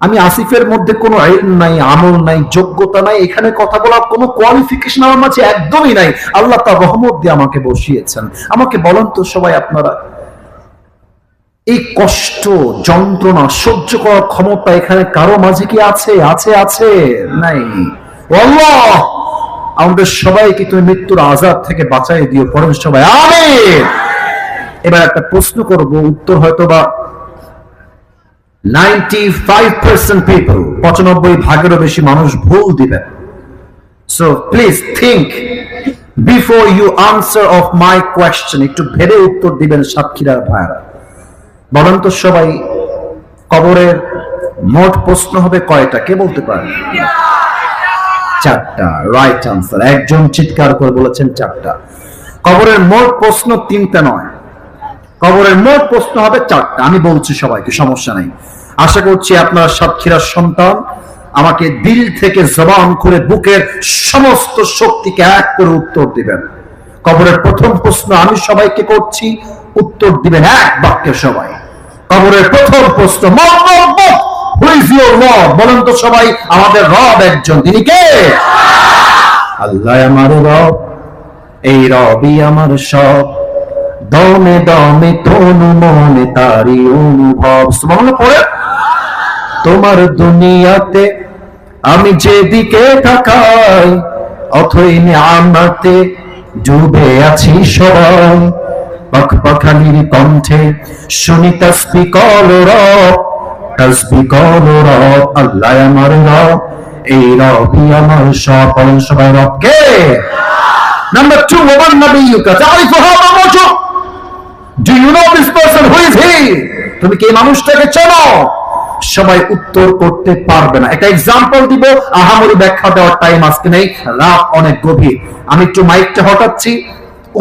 আমি আসিফের মধ্যে কোনো ইলম নাই, আমল নাই, যোগ্যতা নাই, এখানে কথা বলার কোনো কোয়ালিফিকেশন আমার মাঝে একদমই নাই। আল্লাহ তার রহমত দিয়ে আমাকে বসিয়েছেন। আমাকে বলেন তো সবাই, আপনারা এই কষ্ট যন্ত্রণা সহ্য করার ক্ষমতা এখানে কারো মাঝে কি আছে? আছে আছে নাই? আল্লাহ আমাদের সবাইকে তুমি মৃত্যুর আযাব থেকে বাঁচাই দিও। পড়েন সবাই আমিন। এবার একটা প্রশ্ন করব, উত্তর হয়তো বা 95% people, 95% বেশি মানুষ ভুল দিবেন। So please think before you answer of my question. একটু ভেবে উত্তর দিবেন সাক্ষীরা ভাইরা। বলেন তো সবাই, কবরের মোট প্রশ্ন হবে কয়টা? কে বলতে পারে? চারটা। Right answer. একজন চিৎকার করে বলেছেন চারটা। কবরের মোট প্রশ্ন তিনটা নয়, কবরের মোট প্রশ্ন হবে চারটা। আমি বলছি সবাইকে, সমস্যা নেই। আশা করছি আপনারা সাতক্ষীরার সন্তান, আমাকে দিল থেকে জবান করে বুকের সমস্ত শক্তিকে এক করে উত্তর দিবেন। কবরের প্রথম প্রশ্ন আমি সবাইকে করছি, উত্তর দিবেন এক বাক্যে সবাই। কবরের প্রথম প্রশ্ন, হু ইজ ইউর রব? বলেন তো সবাই, আমাদের রব একজন, তিনি কে? আল্লাহ আমার রব, এই রবই আমার সব, দমে দমে তনু মনে তারি অনুভব। সুবহানাল্লাহ পড়ে। তোমার দুনিয়াতে আমি যেদিকে তাকাই, অথই নিয়ামতে ডুবে আছি সবাই। পাখপাখালির কণ্ঠে শুনি তাসবিহ কর রব, তাসবিহ কর রব। আল্লাহ আমার রব, এই রবই আমার সব। বলেন সবাই, রব কে? Number 2, ওমান নবিয়্যুকা তারিফু হাদা রাজুল। Do you know this person? Who is he? তুমি কি মানুষটাকে চেনো? সবাই উত্তর করতে পারবে না। একটা এক্সাম্পল দিব, আহামরি ব্যাখ্যা দেওয়ার টাইম আজকে নেই, রাত অনেক গভীর। আমি একটু মাইকটা হটাচ্ছি,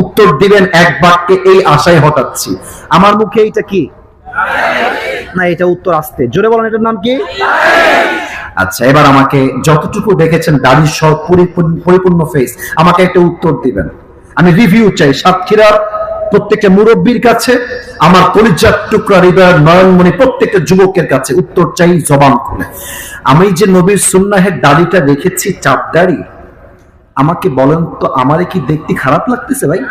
উত্তর দিবেন এক বাক্যে, এই আশায় হটাচ্ছি। আমার মুখে এইটা কি? না, এটা উত্তর আসতে জোরে বলেন, এটার নাম কি? আচ্ছা, এবার আমাকে যতটুকু দেখেছেন দাড়ি সহ পরিপূর্ণ ফেস, আমাকে একটা উত্তর দিবেন। আমি রিভিউ চাই সাতক্ষীরার প্রত্যেকটা মুরব্বীর কাছে, আমার কলিজার টুকরা হৃদয়ের নয়নমণি প্রত্যেকটা যুবকের কাছে উত্তর চাই জবান খুলে। আমি যে নবীর সুন্নাহের দাড়িটা রেখেছি, চাপ দাড়ি, আমাকে বলেন তো আমারে কি দেখতে খারাপ লাগতেছে ভাই?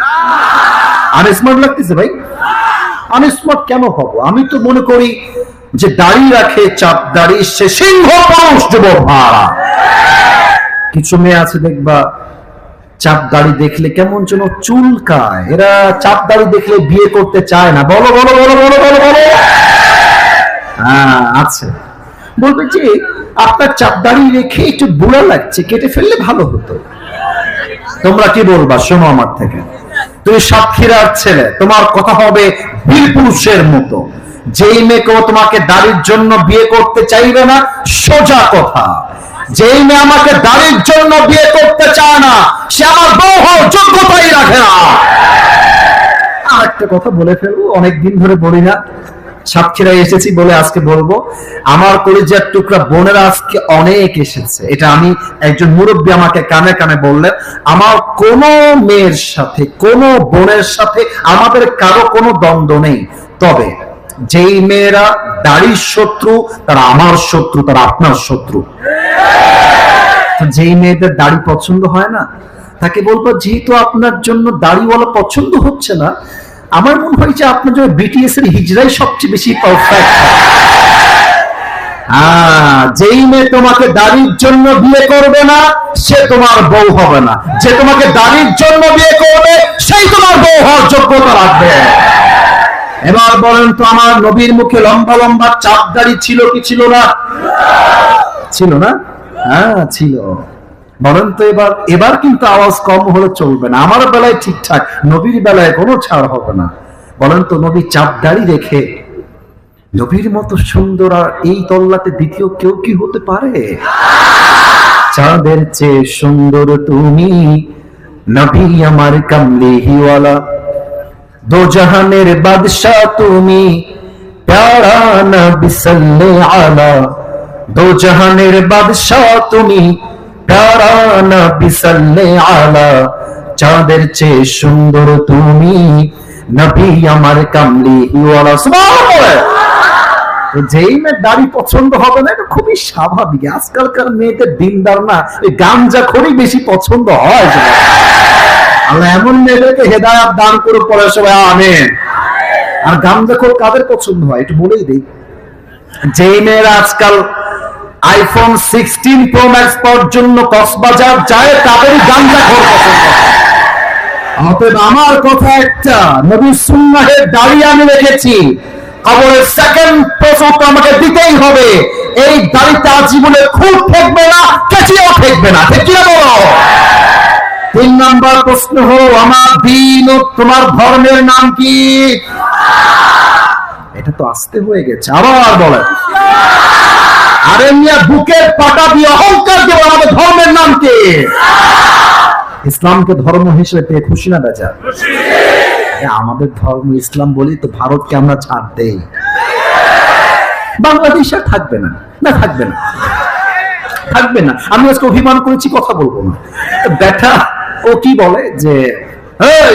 আনস্মার্ট লাগতেছে ভাই? আনস্মার্ট কেন হব? আমি তো মনে করি যে দাড়ি রাখে, চাপ দাড়ি, সে সিংহ পুরুষ যুবক ভাড়া। কিছু মেয়ে আছে দেখবা চাপ দাড়ি দেখলে কেমন যেন চুলকায়, এরা চাপ দাড়ি দেখলে বিয়ে করতে চায় না। বলো বলো বলো বলো বলো বলো। হ্যাঁ আছে, বলবে যে আপনার চাপ দাড়ি রেখে একটু বুড়া লাগছে, কেটে ফেললে ভালো হতো। তোমরা কি বলবা? শোনো আমার থেকে, তুমি সাতক্ষীরার ছেলে, তোমার কথা হবে বীর পুরুষের মতো। যেই মেয়েকেও তোমাকে দাড়ির জন্য বিয়ে করতে চাইবে না, সোজা কথা, যেই মেয়ে আমাকে দাড়ির জন্য বিয়ে করতে চায় না, সে আমার বউ হওয়ার যোগ্যতাই রাখে না। আর একটা কথা বলে ফেলবো, অনেকদিন ধরে বলি না, সাতক্ষীরায় এসেছি বলে আজকে বলবো। আমার কলিজার টুকরা বোনেরা আজকে অনেক এসেছে, এটা আমি একজন মুরব্বী আমাকে কানে কানে বললেন। আমার কোন মেয়ের সাথে, কোন বোনের সাথে আমাদের কারো কোনো দ্বন্দ্ব নেই, তবে যেই মেয়েরা দাড়ির শত্রু, তারা আমার শত্রু, তারা আপনার শত্রু। যেই মেয়েদের দাড়ি পছন্দ হয় না, তাকে বলবো যেহেতু আপনার জন্য দাড়িওয়ালা পছন্দ হচ্ছে না, আমার মনে হয় যে আপনার জন্য বিটিএস এর হিজড়াই সবচেয়ে বেশি পারফেক্ট। যেই মেয়ে তোমাকে দাড়ির জন্য বিয়ে করবে না, সে তোমার বউ হবে না। যে তোমাকে দাড়ির জন্য বিয়ে করবে, সেই তোমার বউ হওয়ার যোগ্যতা রাখবে। এবার বলেন তো, আমার নবীর মুখে লম্বা লম্বা চাপ দাড়ি ছিল কি ছিল না? ছিল না? হ্যাঁ ছিল। বলেন তো এবার, এবার কিন্তু আওয়াজ কম হলে চলবে না। আমার বেলায় ঠিকঠাক, নবীর বেলায় কোনো ছাড় হবে না। বলেন তো, নবী চাপ দাড়ি রেখে নবীর মতো সুন্দর আর এই তল্লাতে দ্বিতীয় কেউ কি হতে পারে? চাঁদের চেয়ে সুন্দর তুমি, নবী আমার কামলিওয়ালা, দো জাহানের বাদশাহ তুমি, প্যারা নবী সাল্লাল্লাহু আলা। দো জাহানের বাদশাহ তুমি, প্যারা নবী সাল্লাল্লাহু আলা। চাঁদের চেয়ে সুন্দর তুমি, নবী আমার কামলিওয়ালা। সুবহানাল্লাহ। যেই মেয়ের দাড়ি পছন্দ হবে না, এটা খুবই স্বাভাবিক। আজকালকার মেয়েদের দিনদার না, ওই গাঞ্জাখোরই বেশি পছন্দ হয়। আল্লাহ এমন মেয়েদেরকে হেদায়াত দান করে, পড়ে সবাই আমিন। আর গাঞ্জাখোর কাদের পছন্দ হয় একটু বলেই দেই। যেই মেয়েরা আজকাল আইফোন 16 প্রো ম্যাক্স পাওয়ার জন্য কক্সবাজার যায়, তাদেরই গাঞ্জাখোর পছন্দ হয়। অতএব আমার কথা একটা, নবীর সুন্নাহের দাড়ি আমি রেখেছি, কবরের সেকেন্ড প্রশ্ন আমাকে দিতেই হবে। এই দাড়িতে জীবনে খুব ঠেকবে না, কেচিও ঠেকবে না, ঠিক কি বলো? 3 নাম্বার প্রশ্ন হলো, আমার দিন ও তোমার ধর্মের নাম কি? এটা তো আসতে হয়ে গেছে, আবার বলেন। আরে মিয়া বুকের পাটা দিয়ে অহংকার দিয়ে আমাদের ধর্মের নাম কি? ইসলামকে ধর্ম হিসেবে পেয়ে খুশি না বেজা? আমাদের ধর্ম ইসলাম বলি তো ভারতকে আমরা ছাড় দেই, বাংলাদেশ আর থাকবে না, না থাকবে না, থাকবে না। আমি আজকে অভিমান করেছি, কথা বলবো না। ব্যাটা ও কি বলে যে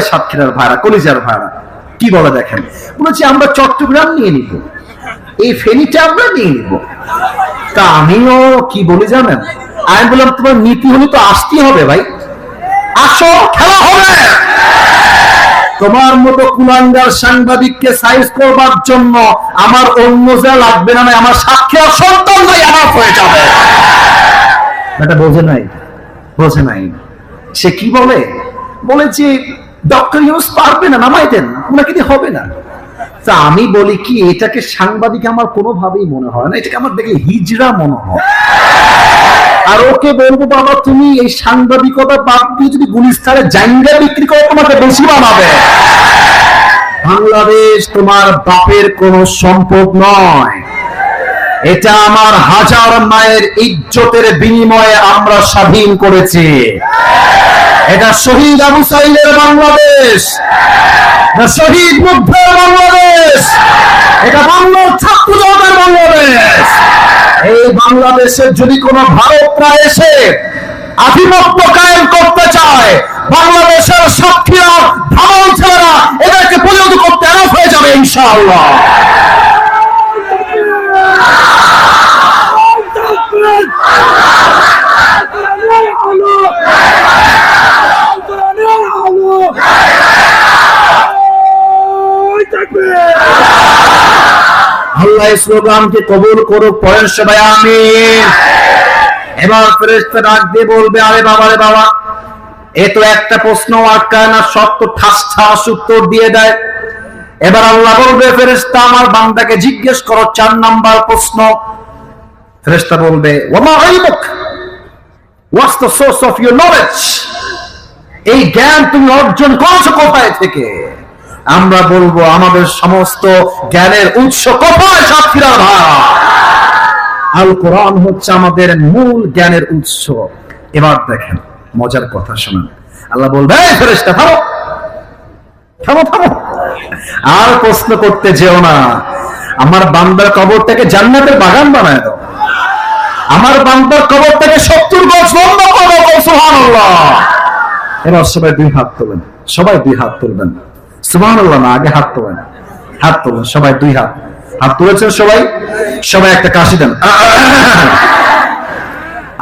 সাতক্ষীরার ভাড়া, কলিজার ভাড়া কি বলে দেখেন, বলেছি আমরা চট্টগ্রাম নিয়ে নিব, এই ফেনীটা আমরা নিয়ে নিব। তা আমিও কি বলি জানেন, আমি বললাম তোমার নীতি হলে তো আসতেই হবে ভাই, আসো খেলা হবে। তোমার মতো কুলাঙ্গার সাংবাদিককে সাইজ করবার জন্য আমার অন্য যা লাগবে না, আমার সাক্ষী সন্তান নাই আমার হয়ে যাবে। এটা বোঝে নাই, বোঝে নাই। সে কি বলে, বলেছে ডক্টর ইউনুস পারবে না, নামাই দেন, ওনাকে দিয়ে হবে না। তা আমি বলি কি, এটাকে সাংবাদিক আমার কোনোভাবেই মনে হয় না, এটাকে আমার দেখে হিজড়া মনে হয়। আর ওকে বলবো বাবা তুমি এই সাংবাদিকতা বাদ দিয়ে যদি গুলিস্তানে জাইঙ্গা বিক্রি করে তোমাকে বেশি বানাবে। বাংলাদেশ তোমার বাপের কোন সম্পদ নয়, এটা আমার হাজার মায়ের ইজ্জতের বিনিময়ে আমরা স্বাধীন করেছি। এটা শহীদ আবু সাইদের বাংলাদেশ, শহীদ মুগ্ধের বাংলাদেশ, এটা বাংলার ছাত্র জনতার বাংলাদেশ। এই বাংলাদেশে যদি কোন ভারতরা এসে আধিপত্য কায়েম করতে চায়, বাংলাদেশের সাক্ষীরা, ধারণ ছেলেরা এদেরকে প্রতিরোধ করতে এনাফ হয়ে যাবে ইনশাআল্লাহ। আল্লাহ এই স্লোগানকে কবুল করুক, পড়েন সবাই আমিন। এবার ফেরেশতা ডাক দিয়ে বলবে, আরে বাবা রে বাবা, এ তো একটা প্রশ্ন আটকায় না, সব তো ঠাস ঠাস উত্তর দিয়ে দেয়। এবার আল্লাহ বলবে, ফেরেশতা আমার বান্দাকে জিজ্ঞেস করো 4 নাম্বার প্রশ্ন। ফেরেশতা বলবে, ওমা ইলমুক, what's the source of your knowledge, এই জ্ঞান তুমি অর্জন করেছো কোথায় থেকে? আমরা বলবো আমাদের সমস্ত জ্ঞানের উৎস কোথায়? সাতক্ষীরার ভাড়া। আল কোরআন হচ্ছে আমাদের মূল জ্ঞানের উৎস। এবার দেখেন মজার কথা শোনেন, আল্লাহ বলবে, ফেরেশতা থামো থামো থামো, আর প্রশ্ন করতে যেও না, আমার বান্দার কবরটাকে জান্নাতের বাগান বানায় দাও, আমার বান্দার কবরটাকে 70 গজ লম্বা করো, সুবহানাল্লাহ। এবার সবাই 2 হাত তোলেন, সবাই 2 হাত তুলবেন, সুবহানাল্লাহ না, আগে হাত তোলেন, হাত তোলেন সবাই, 2 হাত, হাত তুলেছেন সবাই, সবাই একটা কাশি দেন।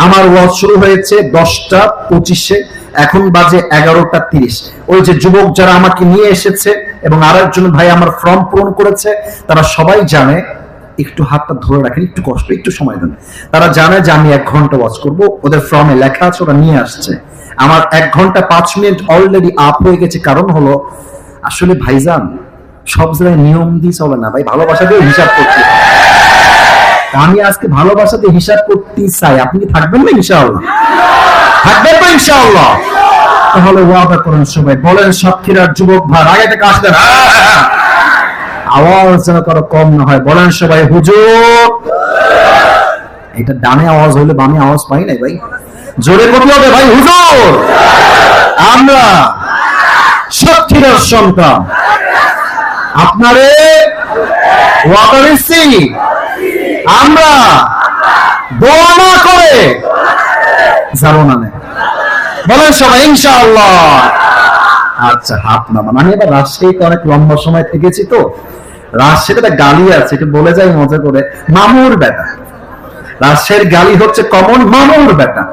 আমার ওয়াজ শুরু হয়েছে 10:25, এখন বাজে 11:30। ওই যে যুবক যারা আমাকে নিয়ে এসেছে এবং আরেকজন ভাই আমার ফর্ম পূরণ করেছে, তারা সবাই জানে, একটু হাতটা ধরে রাখেন, একটু কষ্ট, একটু সময় দেন। তারা জানে যে আমি 1 ঘন্টা ওয়াজ করব, ওদের ফর্মে লেখা আছে, ওরা নিয়ে আসছে। আমার 1 ঘন্টা 5 মিনিট অলরেডি আপ হয়ে গেছে। কারণ হলো আসলে ভাইজান সব জায়গায় নিয়ম দিয়ে চলে না ভাই, ভালোবাসা দিয়ে হিসাব করতে। আমি আজকে ভালোবাসা দিয়ে হিসাব করতে চাই, আপনি কি থাকবেন না ইনশাআল্লাহ? থাকবেন তো ইনশাআল্লাহ? তাহলে ওয়াদা করেন সবাই, বলেন সাতক্ষীরার যুবক ভাই, আগে থেকে আসবেন, আওয়াজ যেন কারো কম না হয়, বলেন সবাই হুজুর। এটা ডানে আওয়াজ হলে বামে আওয়াজ পাই নাই ভাই, জোরে বলতে হবে ভাই, হুজুর। আমরা সাতক্ষীরার সন্তান, আপনারে ওয়াদা দিচ্ছি, আমরা দোয়া না করে যাব না। বলেন সবাই ইনশাআল্লাহ। আচ্ছা হাত নামান। আমি এবার রাজশাহীতে অনেক লম্বা সময় থেকেছি, তো রাজশাহীতে গালি আছে, একটু বলে যাই মজা করে, মামুর বেটা। রাজশাহীর গালি হচ্ছে কমন, মামুর বেটা।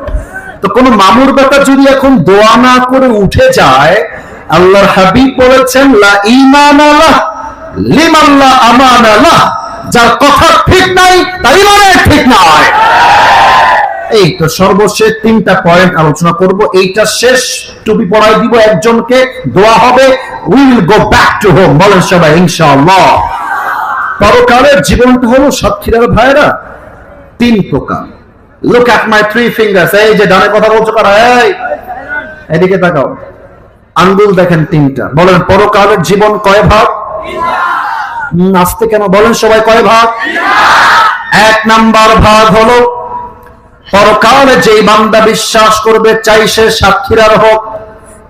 তো কোন মামুর বেটা যদি এখন দোয়া না করে উঠে যায়, আল্লাহর হাবিব বলেছেন লা ঈমান লাহ লিমান লা আমানা লাহ, যার কথা ঠিক নাই তার ঈমানের ঠিক নাই। এই তো সর্বশেষ 3টা পয়েন্ট আলোচনা করব, এইটা শেষ টুপি পরাই দিব একজনকে, দোয়া হবে, we will go back to home. বলেন সবাই ইনশাআল্লাহ। পরকালের জীবনটা হলো সাতক্ষীরার ভাইরা 3 প্রকার। Look at my 3 fingers. এই যে ডানে কথা বলছো কারা, এই এদিকে তাকাও, আঙ্গুল দেখেন 3টা। বলেন পরকালের জীবন কয় ভাগ? আস্তে কেন বলেন সবাই, কয় ভাগ? এক নাম্বার ভাগ হলো পরকালে যে বান্দা বিশ্বাস করবে, চাই সে সাতক্ষীরার হোক,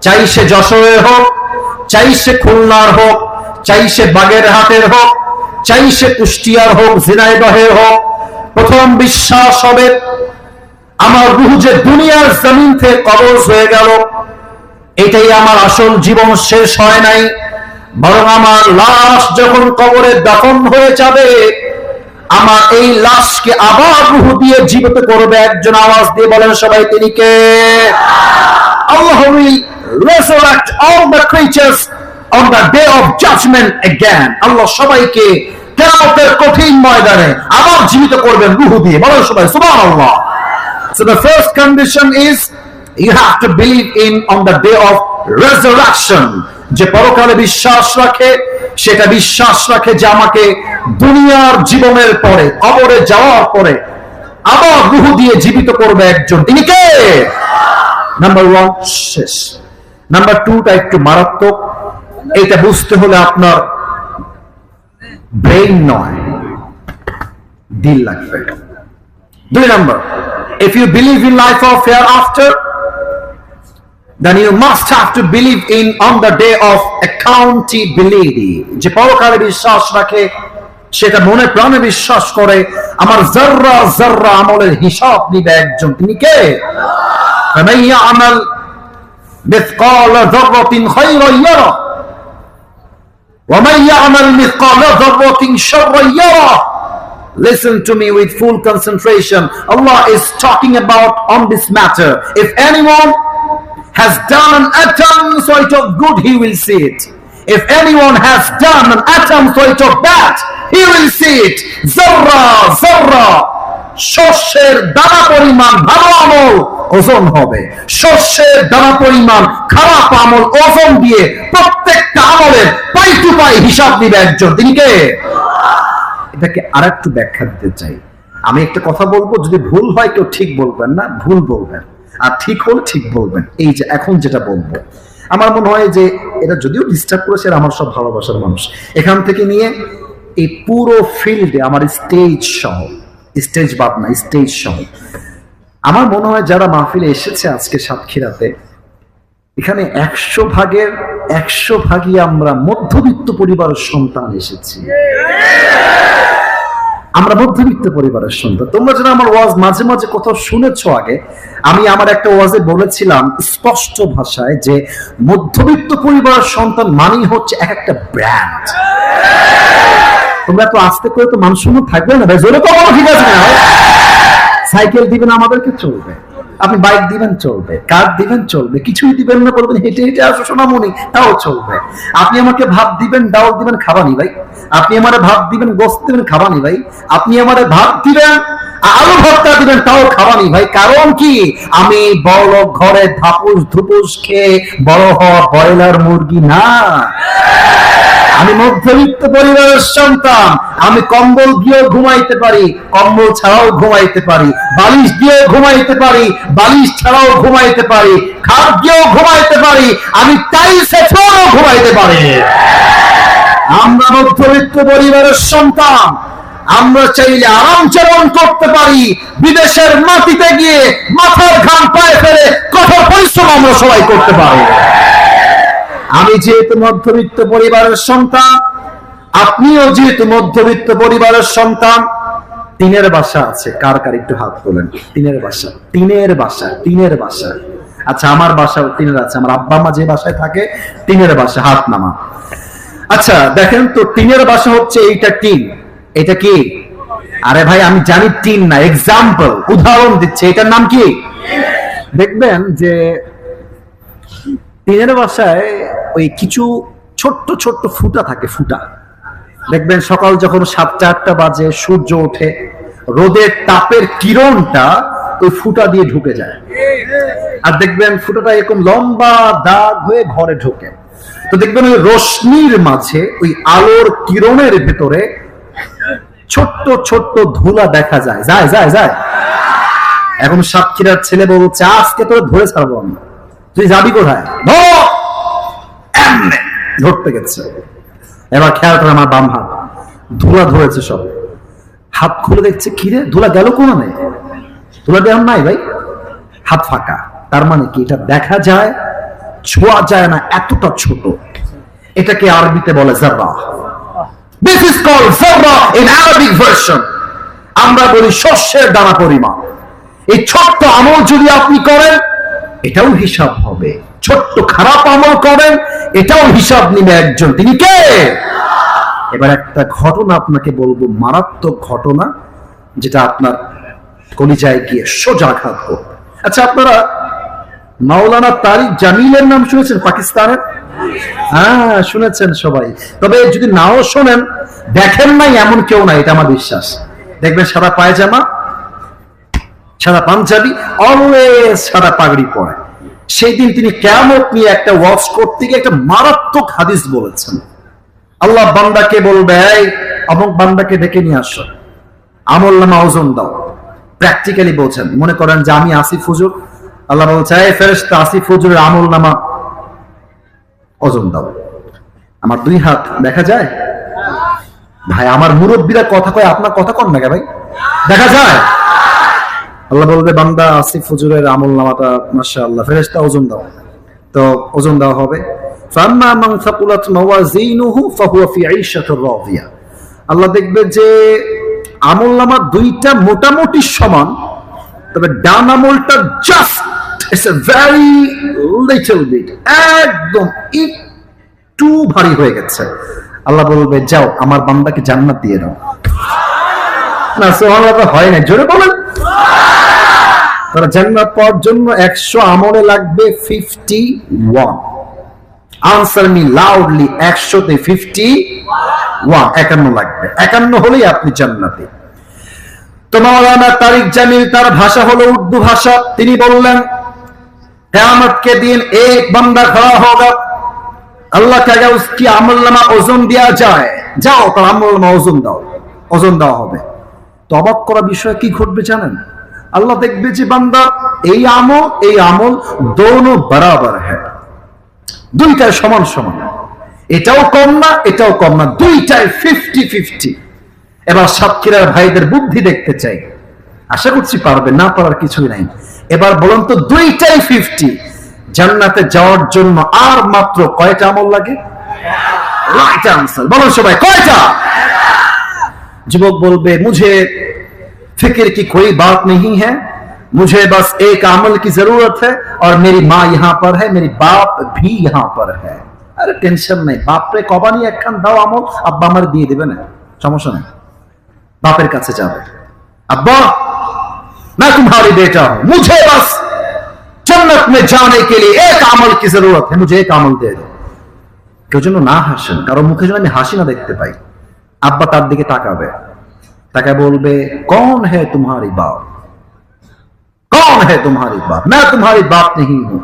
চাই সে যশোরের হোক, চাই সে খুলনার হোক, চাই সে বাগেরহাটের হোক, চাই সে কুষ্টিয়ার হোক, ঝিনাইদহের হোক, প্রথম বিশ্বাস হবে আমার রূহ যে দুনিয়ার জমিন থেকে কবজ হয়ে গেল, এটাই আমার আসল জীবন, শেষ হয় নাই, বরং আমার লাশ যখন কবরে দাফন হয়ে যাবে, আমার এই লাশকে আবার রূহ দিয়ে জীবিত করবে একজন। আওয়াজ দিয়ে বলেন সবাই, তিনি কে? Allah will resurrect all the creatures on the day of judgment again. আল্লাহ সবাইকে কিয়ামতের কঠিন ময়দানে আবার জীবিত করবেন রূহ দিয়ে। বলেন সবাই সুবহানাল্লাহ। So the first condition is you have to believe in on the day of resurrection. যে পরকালে বিশ্বাস রাখে, সেটা বিশ্বাস রাখে যে আমাকে দুনিয়ার জীবনের পরে, কবরে যাওয়ার পরে আবার রূহ দিয়ে জীবিত করবে একজন। তিনি কে? নাম্বার 1 শেষ। নাম্বার 2টা একটু মারাত্মক, এটা বুঝতে হলে আপনার ব্রেইন নয়, দিল লাগবে। 2 number, if you believe in life of hereafter, then you must have to believe in on the day of accountability. যে পরকালে বিশ্বাস রাখে, সেটা মনে প্রাণে বিশ্বাস করে আমার যাররা যাররা আমলের হিসাব নিবে একজন। তিনি কে? فمن يعمل مثقال ذرة خيرا يره ومن يعمل مثقال ذرة شرا يره. Listen to me with full concentration. Allah is talking about on this matter. If anyone has done an atom sort of good, he will see it. If anyone has done an atom sort of bad, he will see it. Zarra zarra, শস্যের দানা পরিমাণ ভালো আমল ওজন হবে, শস্যের দানা পরিমাণ খারাপ আমল ওজন দিয়ে প্রত্যেকটা আমলের পাই টু পাই হিসাব দিবে একজন। তিনি কে? এটাকে আরেকটু ব্যাখ্যা দিতে চাই। আমি একটা কথা বলবো, যদি ভুল হয় কেউ ঠিক বলবেন না, ভুল বলবেন, আর ঠিক হলে ঠিক বলবেন। এই যে এখন যেটা বলবো, আমার মনে হয় যে এটা যদিও ডিস্টার্ব করেছে, আমার সব ভালোবাসার মানুষ, এখান থেকে নিয়ে এই পুরো ফিল্ডে আমার স্টেজ সহ, স্টেজ বাদ না, স্টেজ সহ আমার মনে হয় যারা মাহফিলে এসেছে আজকে সাতক্ষীরাতে, এখানে 100 ভাগই আমরা মধ্যবিত্ত পরিবারের সন্তান এসেছি। আমরা মধ্যবিত্ত পরিবারের সন্তান। তোমরা যারা আমার ওয়াজ মাঝে মাঝে কোথাও শুনেছো, আগে আমি আমার একটা ওয়াজে বলেছিলাম স্পষ্ট ভাষায় যে মধ্যবিত্ত পরিবারের সন্তান মানেই হচ্ছে এক একটা ব্র্যান্ড। তোমরা তো আস্তে করে তো মানুষ থাকবে না ভাই, জোরে কথা ঠিক আছে না? সাইকেল দিবেন আমাদেরকে, চলবে। আপনি বাইক দিবেন, চলবে। কার দিবেন, চলবে। কিছুই দিবেন না, বলবেন হেঁটে হেঁটে আসো সোনামণি, তাও চলবে। আপনি আমাকে ভাত দিবেন, ডাল দিবেন, খাবানি ভাই। আপনি আমারে ভাত দিবেন, গোস্ত দিবেন, খাবানি ভাই। আপনি আমারে ভাত দিবেন, আলু ভর্তা দিবেন, তাও খাবানি ভাই। কারণ কি? আমি বড় ঘরে ধাপুস ধুপুস খেয়ে বড় হওয়া ব্রয়লার মুরগি না। আমি মধ্যবিত্ত পরিবারের সন্তান। আমি কম্বল দিয়েও ঘুমাইতে পারি, কম্বল ছাড়াও ঘুমাইতে পারি, বালিশ দিয়েও ঘুমাইতে পারি, বালিশ ছাড়াও ঘুমাইতে পারি, খাট দিয়েও ঘুমাইতে পারি, আমি টাইলসে ছাড়াও ঘুমাইতে পারি। আমরা মধ্যবিত্ত পরিবারের সন্তান। আমরা চাইলে আরাম যেমন করতে পারি, বিদেশের মাটিতে গিয়ে মাথার ঘাম পায়ে ফেলে কঠোর পরিশ্রম আমরা সবাই করতে পারি। আমি যেহেতু মধ্যবিত্ত পরিবারের সন্তান, আপনিও যেহেতু মধ্যবিত্ত পরিবারের সন্তান, টিনের বাসা আছে কার কার একটু হাত তোলেন। টিনের বাসা, টিনের বাসা, টিনের বাসা। আচ্ছা, আমার বাসাও টিনের আছে। আমার আব্বা মা যে বাসায় থাকে টিনের বাসা, হাত নামা। আচ্ছা দেখেন তো, টিনের বাসা হচ্ছে এইটা টিন। এটা কি? আরে ভাই আমি জানি টিন না, এক্সাম্পল, উদাহরণ দিচ্ছে। এটার নাম কি? দেখবেন যে টিনের বাসায় ওই কিছু ছোট্ট ছোট্ট ফুটা থাকে, ফুটা। দেখবেন সকাল যখন 7-8টা বাজে, সূর্য ওঠে, রোদের তাপের কিরণটা ওই ফুটা দিয়ে ঢুকে যায়, আর দেখবেন ফুটাটা এরকম লম্বা দাগ হয়ে ঘরে ঢোকে। তো দেখবেন ওই রশ্মির মাঝে, ওই আলোর কিরণের ভেতরে ছোট্ট ছোট্ট ধুলা দেখা যায়, যায় যায় যায়। এখন সাতক্ষীরার ছেলে বলছে, আজকে তোর ধরে ছাড়বো আমি, তুই যাবি কোথায়? ধরতে গেছে। এবার খেয়াল করে আমার বাম হাত, ধুলা ধরেছে সব। হাত খুলে দেখছে কিরে ধুলা গেল কোনে, ধুলা দেওয়ার নাই ভাই, হাত ফাঁকা। তার মানে কি এটা দেখা যায়, ছোঁয়া যায় না, এতটা ছোট। এটাকে আরবিতে বলে যাররা। This is called zarra in Arabic version. আমরা বলি শস্যের দানা পরিমাণ। এই ছোট্ট আমল যদি আপনি করেন এটাও হিসাব হবে, ছোট্ট খারাপ আমল করেন এটাও হিসাব নিবে একজন, তিনি কে? এবার একটা ঘটনা আপনাকে বলবো, মারাত্মক ঘটনা, যেটা আপনার কলিজায় গিয়ে সোজা আঘাত করবে। আচ্ছা, আপনারা মাওলানা তারিক জামিলের নাম শুনেছেন পাকিস্তানের? হ্যাঁ, শুনেছেন সবাই। তবে যদি নাও শোনেন, দেখেন নাই এমন কেউ নাই, এটা আমার বিশ্বাস। দেখবেন সাদা পায়জামা, সাদা পাঞ্জাবি, অলওয়েজ সাদা পাগড়ি পরে। সেই দিন তিনি কিয়ামত নিয়ে একটা ওয়াজ করতে গিয়ে একটা মারাত্মক হাদিস বলেছেন। আল্লাহ বান্দাকে বলবে, এই অমুক বান্দাকে ডেকে নিয়ে আসো, আমলনামা ওজন দাও। প্র্যাকটিক্যালি বলছেন, মনে করেন যে আমি আসিফ হুজুর, আল্লাহ বলছে, এই ফেরেশতা আসিফ হুজুরের আমলনামা ওজন দাও। আমার 2 হাত দেখা যায় ভাই, আমার মুরব্বীরা কথা কয়, আপনার কথা কন না ভাই, দেখা যায়? আল্লাহ বলবে, বান্দা আসিফ হুজুরের আমলনামাটা মাশাআল্লাহ, ফেরেশতা ওজন দাও। তো ওজন দেওয়া হবে। ফাম্মা মান সাকুলাত মাওয়াজিনুহু ফাহুয়া ফি আইশাতির রাদিয়া। আল্লাহ দেখবে যে আমলনামা 2টা মোটামুটি সমান, তবে ডান আমলটা just it's a very little bit, একদম একটু ভারী হয়ে গেছে। আল্লাহ বলবে, যাও আমার বান্দাকে জান্নাত দিয়ে দাও। না সুবহানাল্লাহ হয় না, জোরে বলেন। তারা জান্নাত পাওয়ার জন্য 100 আমলে লাগবে 51। আনসার মি লাউডলি, 100তে 51, 51 লাগবে। 51 হলেই আপনি জান্নাতি। তো মাওলানা তারিক জামিল, তার ভাষা হলো উর্দু ভাষা, তিনি বললেন, কিয়ামত के दिन एक बंदा खड़ा होगा, अल्लाह कहेगा उसकी আমলনামা ওজন দেয়া যায়, যাও তার আমলনামা ওজন দাও, ওজন দেওয়া হবে। তো অবাক করা বিষয় কি ঘটবে জানেন? আল্লাহ দেখবে যে বান্দা এই আমল দোনো বরাবর है, 2টাই সমান সমান, এটাও কম না এটাও কম না, 2টাই 50-50। এবার সাতক্ষীরার ভাইদের বুদ্ধি দেখতে চাই, আশা করছি পারবে, না পারার কিছুই নাই। এবার বলুন তো, 2টাই 50, জান্নাতে যাওয়ার জন্য আর মাত্র কয়টা আমল লাগে? রাইট আনসার বলুন সবাই, কয়টা? যুবক বলবে, मुझे फिक्र की कोई बात नहीं है, मुझे बस एक अमल की जरूरत है और मेरी माँ यहाँ पर है, मेरी बाप भी यहाँ पर है। अरे टेंशन नहीं, बाप रे कबानी একখান দাও আমল, আব্বা আমার দিয়ে দিবে না, সমস্যা নেই। बापेर काছে যাবে, अब्बा मैं तुम्हारी बेटा हूं, मुझे बस जन्नत में जाने के लिए एक अमल की जरूरत है, मुझे एक अमल दे दो। কেউ যেন না হাসেন, কারণ মুখে যেন আমি হাসি না দেখতে পাই। আব্বা তার দিকে তাকাবে, তাকায় বলবে, कौन है तुम्हारी बाप, कौन है तुम्हारी बाप? मैं तुम्हारी बाप नहीं हूं,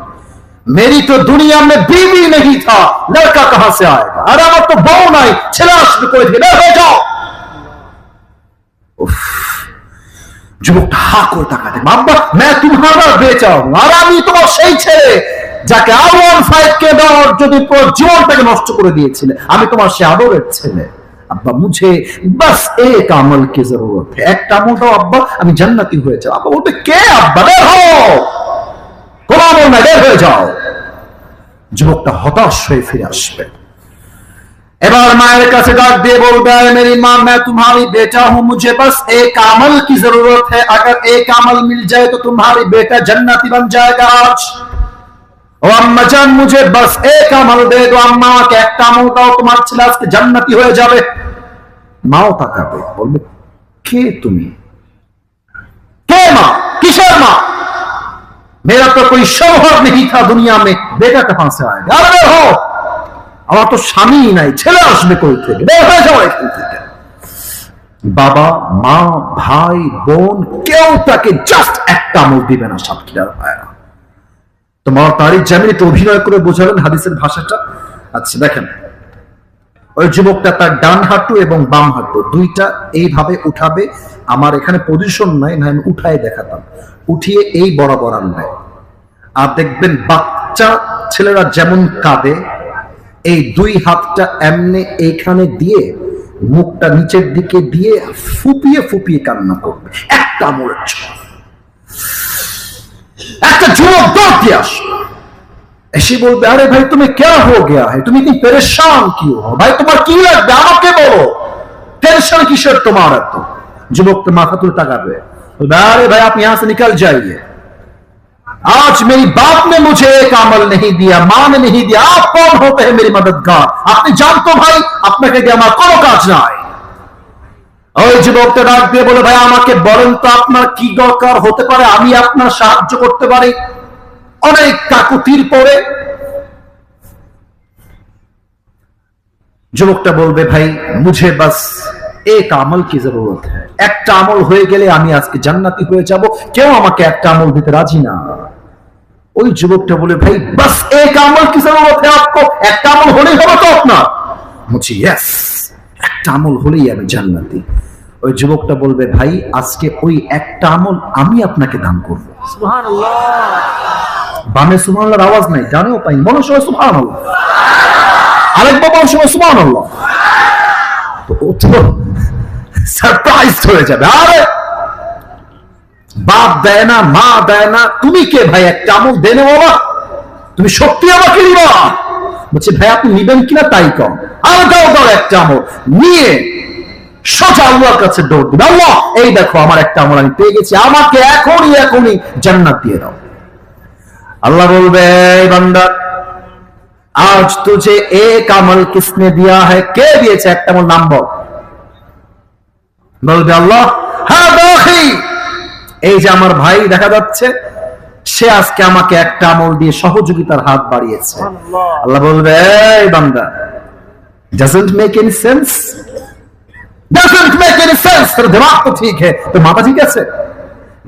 मेरी तो दुनिया में बीवी नहीं था, लड़का कहां से आएगा? अरे আমার তো বউ নাই, ছেলে আসবে কই থেকে? বের হয়ে যাও। যুবকটা হা করে তাকাতে, আব্বা मैं तुम्हारा बेटा हूं, আর আমি তোমার সেই ছেলে যাকে R15 কে দেওয়ার যদি পুরো জীবনটাকে নষ্ট করে দিয়েছিলে, আমি তোমার সে আদরের ছেলে। अब्बा मुझे बस एक अमल की जरूरत है, एक আমল দাও আব্বা, আমি জান্নাতি হয়ে যাব। আব্বা বলবে, কে আব্বা? বের হও, কোন আমল না, বের হয়ে যাও। যুবকটা হতাশ হয়ে ফিরে আসবে। এবার মায়ের কাছে ডাক দিয়ে বলবে, मेरी माँ मैं तुम्हारी बेटा हूं, मुझे बस एक अमल की जरूरत है, अगर एक अमल मिल जाए तो तुम्हारी बेटा जन्नती बन जाएगा आज। ও আম্মা জান, मुझे बस एक अमल दे दो, আম্মা আমাকে একটা আমল দাও, তোমার ছেলে আজকে জান্নাতি হয়ে যাবে। মাও তাকাবে, বলবে, কে তুমি? কে মা? কিসের মা? मेरा तो कोई शौहर नहीं था दुनिया में, बेटा कहां से आएगा? अरे हो, আমার তো স্বামী নাই, ছেলে আসবে কই থেকে? বের হয়ে যাও এখান থেকে। বাবা মা ভাই বোন কেউ তাকে জাস্ট একটা আমল দিবে না। সাতক্ষীরার ভাইরা, তোমার তারিক জামিল একটু অভিনয় করে বোঝালেন হাদিসের ভাষাটা। আচ্ছা দেখেন, ওই যুবকটা তার ডান হাঁটু এবং বাম হাঁটু 2টা এইভাবে উঠাবে। আমার এখানে পজিশন নাই, না আমি উঠায় দেখাতাম, উঠিয়ে এই বরাবর আনবে। আর দেখবেন বাচ্চা ছেলেরা যেমন কাঁদে, এই 2 হাতটা এমনি এইখানে দিয়ে মুখটা নিচের দিকে দিয়ে ফুপিয়ে ফুপিয়ে কান্না করবে একটা আমলের জন্য। একটা যুবক দৌড় দিয়ে আসবে, এসে বলবে, আরে ভাই তুমি क्या हो गया है, তুমি কি परेशान क्यों हो ভাই, তোমার কি লাগবে আমাকে বলো, টেনশন কিসের তোমার এত? যুবক তো মাথা তুলে তাকাবে, বলবে, अरे भाई आप यहां से निकल जाइए, आज मेरी बाप ने मुझे एक अमल नहीं दिया, मां ने नहीं दिया, आप कौन होते हैं मेरी मददगार, আপনি জানতো ভাই আপনাকে দিয়ে আমার কোনো কাজ নাই। ওই যুবকটা ডাক দিয়ে বলে, ভাই আমাকে বলেন তো আপনার কি দরকার হতে পারে, আমি আপনার সাহায্য করতে পারি। অনেক কাকুতির পরে যুবকটা বলবে, ভাই মুঝে বাস এক আমল কি জরুরত হ্যায়, একটা আমল হয়ে গেলে আমি আজকে জান্নাতি হয়ে যাব, কেউ আমাকে একটা আমল দিতে রাজি না। ওই যুবকটা বলে, ভাই বাস এক আমল কি জরুরত হ্যায় আপকো, একটা আমল হলেই হবে তো আপনার? মুঝে ইয়েস, একটা আমল হলেই আমি জান্নাতি। ওই যুবকটা বলবে, ভাই আজকে ওই একটা আমল আমি আপনাকে দান করব। সুবহানাল্লাহ। বামে সুবহানাল্লাহর আওয়াজ নাই, ডানেও পাই, মনে হয় সুবহানাল্লাহ, আরেকবার বলুন সুবহানাল্লাহ। তো ও তো সারপ্রাইজ হয়ে যাবে, আরে বাপ দেয় না মা দেয় না, তুমি কে ভাই একটা আমল দেনে বাবা, তুমি সত্যি আমাকে নিবা? বলছে, ভাই আপনি নিবেন কিনা তাই কম, আর দাও দাও একটা আমল নিয়ে সোজা আল্লাহর কাছে দৌড় দিবে, আল্লাহ এই দেখো আমার একটা আমল আমি পেয়ে গেছি, আমাকে এখনই জান্নাত দিয়ে দাও। अल्लाह बोलबे, बंदा आज तुझे एक अमल किसने दिया है, के दिएছে একটা আমল নাম বল। বলবে আল্লাহ, হ্যাঁ দেখি এই যে আমার ভাই দেখা যাচ্ছে সে আজকে আমাকে একটা আমল দিয়ে সহযোগিতার হাত বাড়িয়েছে। আল্লাহ বলবে, এই বান্দা doesn't make any sense, তোর দিমাগ তো ঠিক है, তোর মাথা ঠিক আছে?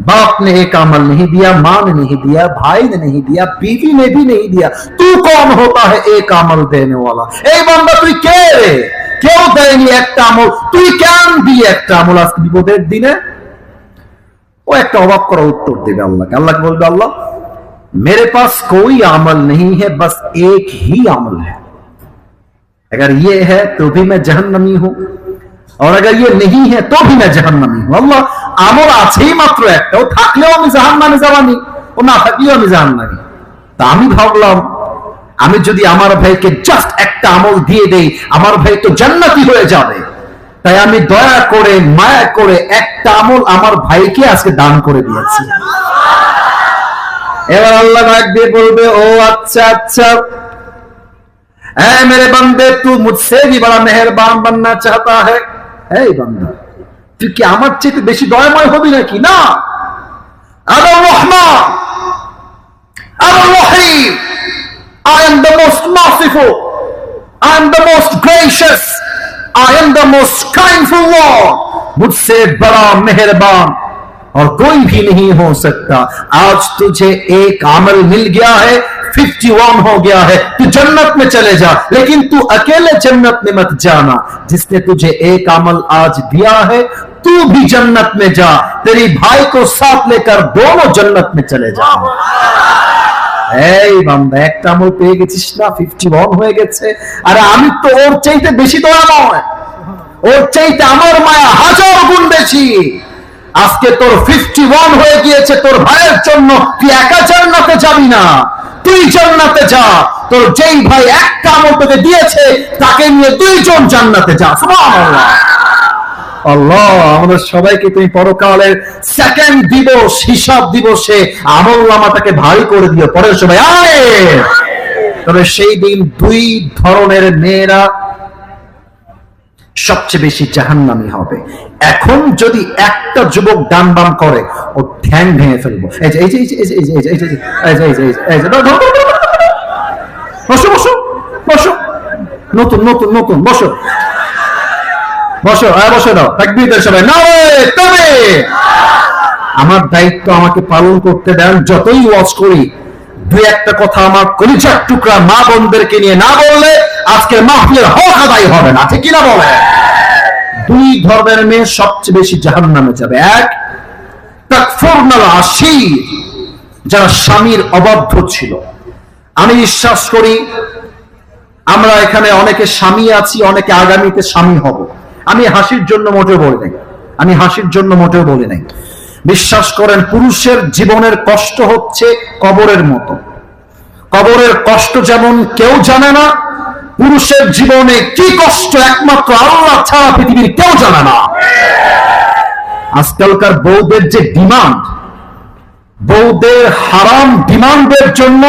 बाप ने एक अमल नहीं दिया, मां ने नहीं दिया, भाई ने नहीं दिया, बीवी ने भी नहीं दिया, तू कौन होता है एक अमल देने वाला? এই বান্দা তুই কে রে, কেউ দেয়নি একটা আমল, তুই কেন দিয়ে একটা আমল আজকে বিপদের দিনে? ও একটা অবাক করা উত্তর দেবে আল্লাহকে। আল্লাহকে বলবে, আল্লাহ मेरे पास कोई अमल नहीं है, बस एक ही अमल है, अगर ये है तो भी मैं जहन्नमी हूं, और अगर ये नहीं है तो भी मैं जहन्नमी हूं। আল্লাহ আমল আছেই মাত্র একটা, ও থাকলেও আমি জাহান্নামে যাবানি, ও না থাকলেও আমি জাহান্নামী। তা আমি ভাবলাম আমি যদি আমার ভাইকে জাস্ট একটা আমল দিয়ে দেই, আমার ভাই তো জান্নাতি হয়ে যাবে, তাই আমি দয়া করে মায়া করে একটা আমল আমার ভাইকে আজকে দান করে দিয়েছি। এবার আল্লাহ ডাক দিয়ে বলবে, ও আচ্ছা আচ্ছা, ऐ मेरे बंदे तू मुझसे भी बड़ा मेहरबान बनना चाहता है? এই বান্দা তুই কি আমার চেয়ে বেশি দয়াময় হবি নাকি? না, আল্লাহ রহমান, আল্লাহ রহিম, I am the most merciful, I am the most gracious, I am the most kindful Lord, मुझसे बड़ा मेहरबान और कोई भी नहीं हो सकता। आज तुझे एक अमल मिल गया है, 51 हो गया है, तू जन्नत में चले जा, लेकिन तू अकेले जन्नत में मत जाना, जिसने तुझे एक अमल आज दिया है तू भी जन्नत में जा, तेरी भाई को साथ लेकर दोनों जन्नत में चले जा। এই বান্দা একটা আমল পেয়ে গেছিস না, 51 হয়ে গেছে। আরে আমি তো ওর চাইতে বেশি দয়াময়, ওর চাইতে আমার মায়া হাজার গুণ বেশি। আজকে তোর 51 হয়ে গিয়েছে, তোর ভাইয়ের জন্য তুই একা জান্নাতে যাবি না, তুই জান্নাতে যা, তোর যেই ভাই একটা আমল তোকে দিয়েছে তাকে নিয়ে দুইজন জান্নাতে যা। সুবহানাল্লাহ। আল্লাহ আমাদের সবাইকে তুমি পরকালের সেকেন্ড দিবস, হিসাব দিবসে আমলনামাটাকে ভারী করে দিও। পরের সবাই আমিন। তবে সেই দিন দুই ধরনের মেয়েরা সবচেয়ে বেশি জাহান্নামী হবে। এখন যদি একটা যুবক ডান বাম করে, ও ঠ্যাং ভেঙে ফেলবো। বসো বসো বসো, নতুন নতুন নতুন বসো বসো, বসে দাও। তাকবীর সবাই, নারে তাকবীর। আমার দায়িত্ব আমাকে পালন করতে দেন। যতই ওয়াজ করি, দুই একটা কথা আমার কলিজার টুকরা মা বোনদেরকে নিয়ে না বললে আজকে মাহফিলের হক আদায় হবে না, ঠিক কিনা বলে? দুই ধর্মের মেয়ে সবচেয়ে বেশি জাহান্নামে যাবে। এক, তাকফুরনাল আশীর, যারা স্বামীর অবাধ্য ছিল। আমি বিশ্বাস করি আমরা এখানে অনেকে স্বামী আছি, অনেকে আগামীতে স্বামী হব। আমি হাসির জন্য মোটেও বলি নাই, আমি হাসির জন্য মোটেও বলি নাই। বিশ্বাস করেন, পুরুষের জীবনের কষ্ট হচ্ছে কবরের মতো। কবরের কষ্ট যেমন কেউ জানে না, পুরুষের জীবনে কি কষ্ট একমাত্র আল্লাহ ছাড়া পৃথিবীর কেউ জানে না। আজকালকার বউদের যে ডিমান্ড, বউদের হারাম ডিমান্ডের জন্য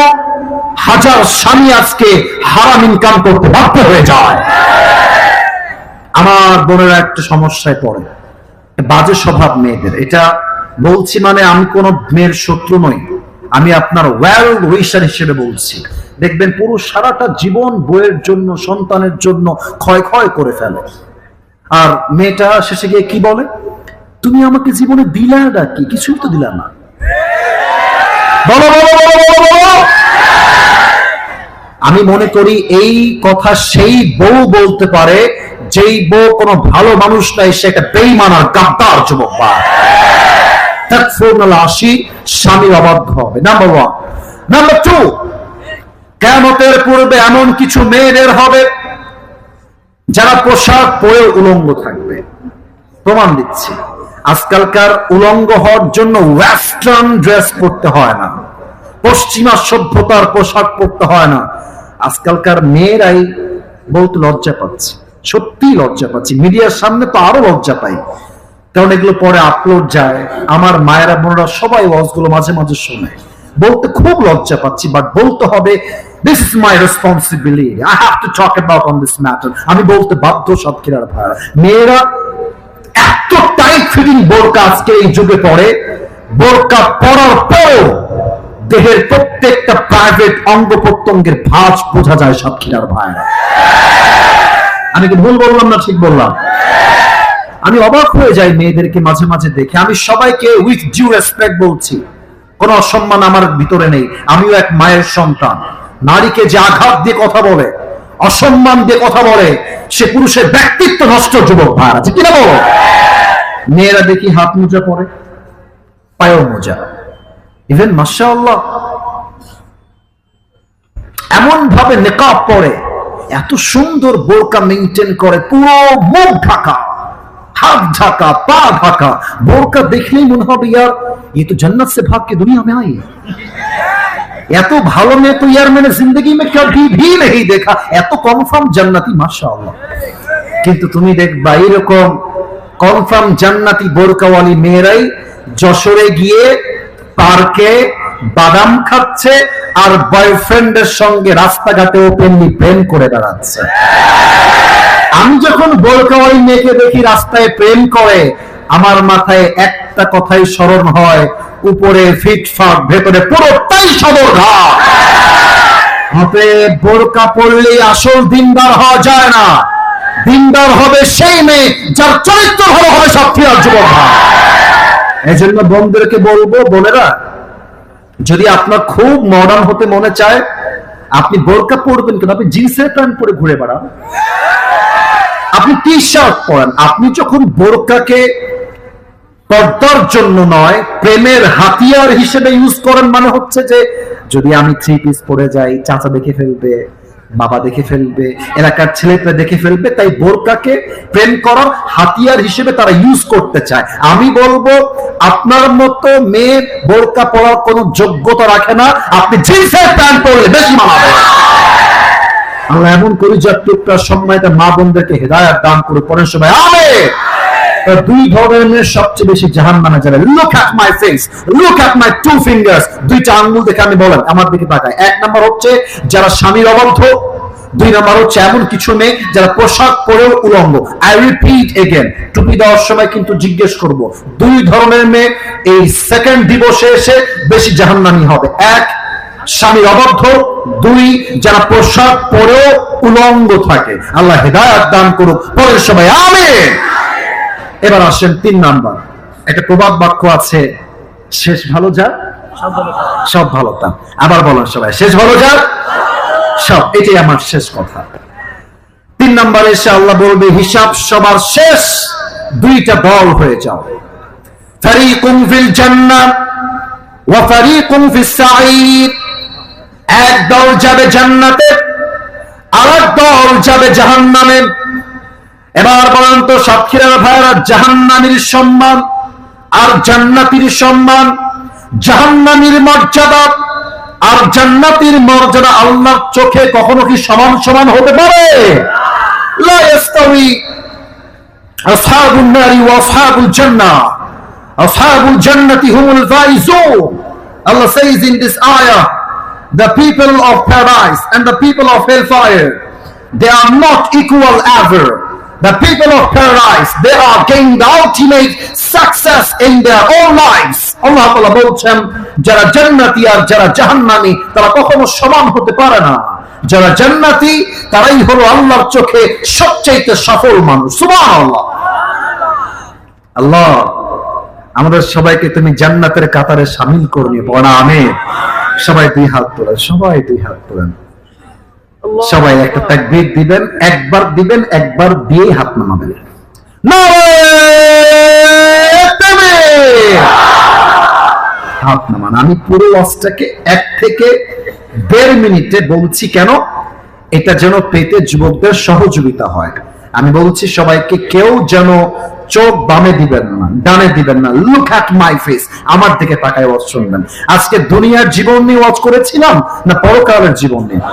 হাজার স্বামী আজকে হারাম ইনকাম করতে বাধ্য হয়ে যায়। আমার বোনেরা একটা সমস্যায় পড়ে, বাজে স্বভাব মেয়েদের। এটা বলছি মানে আমি কোন মেয়ের শত্রু নই, আমি আপনার ওয়েল উইশার হিসেবে বলছি। দেখবেন পুরুষ সারাটা জীবন বউয়ের জন্য, সন্তানের জন্য ক্ষয় ক্ষয় করে ফেলে, আর মেয়েটা শেষে গিয়ে কি বলে, তুমি আমাকে জীবনে দিলা কি? কিছুই তো দিলা না। বলো বলো বলো বলো বলো। আমি মনে করি এই কথা সেই বউ বলতে পারে যেই বউ কোনো ভালো মানুষ নাই, সে একটা বেঈমান আর গাদ্দার যুবক। স্বামী অবাধ্য হবে, নাম্বার ওয়ান। নাম্বার টু, কিয়ামতের পূর্বে এমন কিছু মেয়েদের হবে যারা পোশাক পরে উলঙ্গ থাকবে। প্রমাণ দিচ্ছি, আজকালকার উলঙ্গ হওয়ার জন্য ওয়েস্টার্ন ড্রেস পরতে হয় না, পশ্চিমা সভ্যতার পোশাক পরতে হয় না। আজকালকার মেয়েরাই বলতে লজ্জা পাচ্ছে, সত্যি লজ্জা পাচ্ছি। মিডিয়ার সামনে তো আরো লজ্জা পাই, কারণ এগুলো পরে আপলোড যায়। আমার মায়েরা বোনেরা সবাই ওয়াজগুলো মাঝে মাঝে শোনে, বলতে খুব লজ্জা পাচ্ছি, বাট বলতে হবে। This is my responsibility, I have to talk about on this matter. আমি বলতে বাধ্য। সাতক্ষীরার ভাইরা, মেয়েরা এত টাইট ফিটিং বোরকা আজকে এই যুগে পড়ে, বোরকা পরার পরও দেহের প্রত্যেকটা প্রাইভেট অঙ্গ প্রত্যঙ্গের ভাঁজ বোঝা যায়। সাতক্ষীরার ভাইরা, আমি কি ভুল বললাম না ঠিক বললাম? আমি অবাক হয়ে যাই মেয়েদেরকে মাঝে মাঝে দেখে। আমি সবাইকে উইথ ডিউ রেসপেক্ট বলছি, কোন অসম্মান আমার ভিতরে নেই। আমিও এক মায়ের সন্তান। নারীকে যে আঘাত দিয়ে কথা বলে, অসম্মান দিয়ে কথা বলে, সে পুরুষের ব্যক্তিত্ব নষ্ট। যুবক ভাই আছে কিনা বলো? মেয়েরা দেখি হাত মোজা পরে, পায়েও মোজা, ইভেন মাশাআল্লাহ এমন ভাবে নেকাব পরে, এত সুন্দর বোরকা মেইনটেইন করে, পুরো মুখ ঢাকা, हाथ ढका, पा ढका, बोरका देखने ही मन হবে यार ये तो जन्नत से भाग के दुनिया में आई है। এত ভালো মেয়ে তো यार मैंने जिंदगी में कभी भी नहीं देखा, এত কনফার্ম জান্নাতি মাশাআল্লাহ। কিন্তু তুমি দেখবা এরকম কনফার্ম জান্নাতি বোরকাওয়ালি মেয়েরাই যশোরে গিয়ে পার্কে বাদাম খাচ্ছে আর বয়ফ্রেন্ডের সঙ্গে রাস্তাঘাটে ওপেনলি প্রেম করে বেড়াচ্ছে। আমি যখন বোরকাওয়ালি মেয়েকে দেখি রাস্তায় প্রেম করে, আমার মাথায় একটা কথাই স্মরণ হয়, উপরে ফিটফাট, ভেতরে পুরোটাই সদরঘাট। অতএব বোরকা পরলে আসল দিনদার হওয়া যায় না। দিনদার হবে সেই মেয়ে যার চরিত্র ভালো হবে। সাতক্ষীরার যুবক, এই জন্য বোনদেরকে বলবো, বোনেরা যদি আপনার খুব মডার্ন হতে মনে চায়, আপনি বোরকা পরবেন কেন? আপনি জিন্সের প্যান্ট পরে ঘুরে বেড়ান, আপনি টি শার্ট পরেন। আপনি যখন বোরকাকে পর্দার জন্য নয়, প্রেমের হাতিয়ার হিসেবে ইউজ করেন, মানে হচ্ছে যে যদি আমি থ্রি পিস পরে যাই, চাচা দেখে ফেলবে, বাবা দেখে ফেলবে, এলাকার ছেলেটা দেখে ফেলবে, তাই বোরকাকে প্রেম করার হাতিয়ার হিসেবে তারা ইউজ করতে চায়। আমি বলবো আপনার মতো মেয়ে বোরকা পরার কোনো যোগ্যতা রাখে না, আপনি জিন্সের প্যান্ট পরলে বেশি মানাবে। আল্লাহ এমন কলিজার টুকরা সম্মানিত মা বোনদেরকে হেদায়েত দান করে পড়েন সবাই আমিন। দুই ধরনের সবচেয়ে বেশি জাহান্নামে যাবে। Look at my face, look at my two fingers, দুইটা আঙ্গুল দেখে আমি বলেন আমার দিকে তাকায়। এক নাম্বার হচ্ছে যারা স্বামীর অবাধ্য, দুই নাম্বার হচ্ছে এমন কিছু মেয়ে যারা পোশাক পরেও উলঙ্গ। আই রিপিট এগেন, টুপি দেওয়ার সময় কিন্তু জিজ্ঞেস করব, দুই ধরনের মেয়ে এই সেকেন্ড দিবসে এসে বেশি জাহান্নামী হবে। এক, স্বামীর অবাধ্য, দুই, যারা পোশাক পরেও উলঙ্গ থাকে। আল্লাহ হেদায়েত দান করুক, পরের সবাই আমিন। এবার আসেন তিন নাম্বার। একটা প্রবাদ বাক্য আছে, শেষ ভালো যা সব ভালো তা। আবার বলেন সবাই, শেষ ভালো যা সব। এটাই আমার শেষ কথা। তিন নাম্বারে এসে আল্লাহ বলবে, হিসাব সবার শেষ, দুইটা দল হয়ে যাও। ফারিকুম ফিল জান্নাহ ওয়া ফারিকুম ফিস সাঈর। এক দল যাবে জান্নাতে, আরেক দল যাবে জাহান্নামে। এবার বলেন তো সাতক্ষীরার ভাইরা, জাহান্নামীর সম্মান আর জান্নাতীর সম্মান, জাহান্নামীর মর্যাদা আর জান্নাতীর মর্যাদা আল্লাহর চোখে কখনো কি সমান সমান হতে পারে? লা ইস্তাওয়ি আসহাবুন নারি ওয়া আসহাবুল জান্নাহ, আসহাবুল জান্নাতি হুমুল Faizun. Allah says in this ayah, the people of paradise and the people of hellfire, they are not equal ever. The people of paradise, they are gaining the ultimate success in their own lives. Allah Ta'ala বলছেন, যারা জান্নাতি আর যারা জাহান্নামী তারা কখনো সমান হতে পারে না। যারা জান্নাতি তারাই হলো আল্লাহর চোখে সবচেয়ে সফল মানুষ। সুবহানাল্লাহ। আল্লাহ আমাদের সবাইকে তুমি জান্নাতের কাতারে শামিল করে নিয়ে পড়া। আমিন। সবাই দুই হাত তোলেন, সবাই দুই হাত তোলেন। সবাই একটা তাকবীর দিবেন, একবার দিবেন, একবার দিয়ে হাত নামাবেন। হাত নামান। আমি পুরো ওয়াজটাকে 1 থেকে 1.5 মিনিটে বলছি, কেন? এটা যেন পেতে যুবকদের সহযোগিতা হয়। আমি বলছি সবাইকে, কেউ যেন চোখ বামে দিবেন না, ডানে দিবেন না। লুক অ্যাট মাই ফেস, আমার দিকে তাকায় ওয়াজ শুনবেন। আজকে দুনিয়ার জীবন নিয়ে ওয়াজ করেছিলাম না পরকালের জীবন নিয়ে?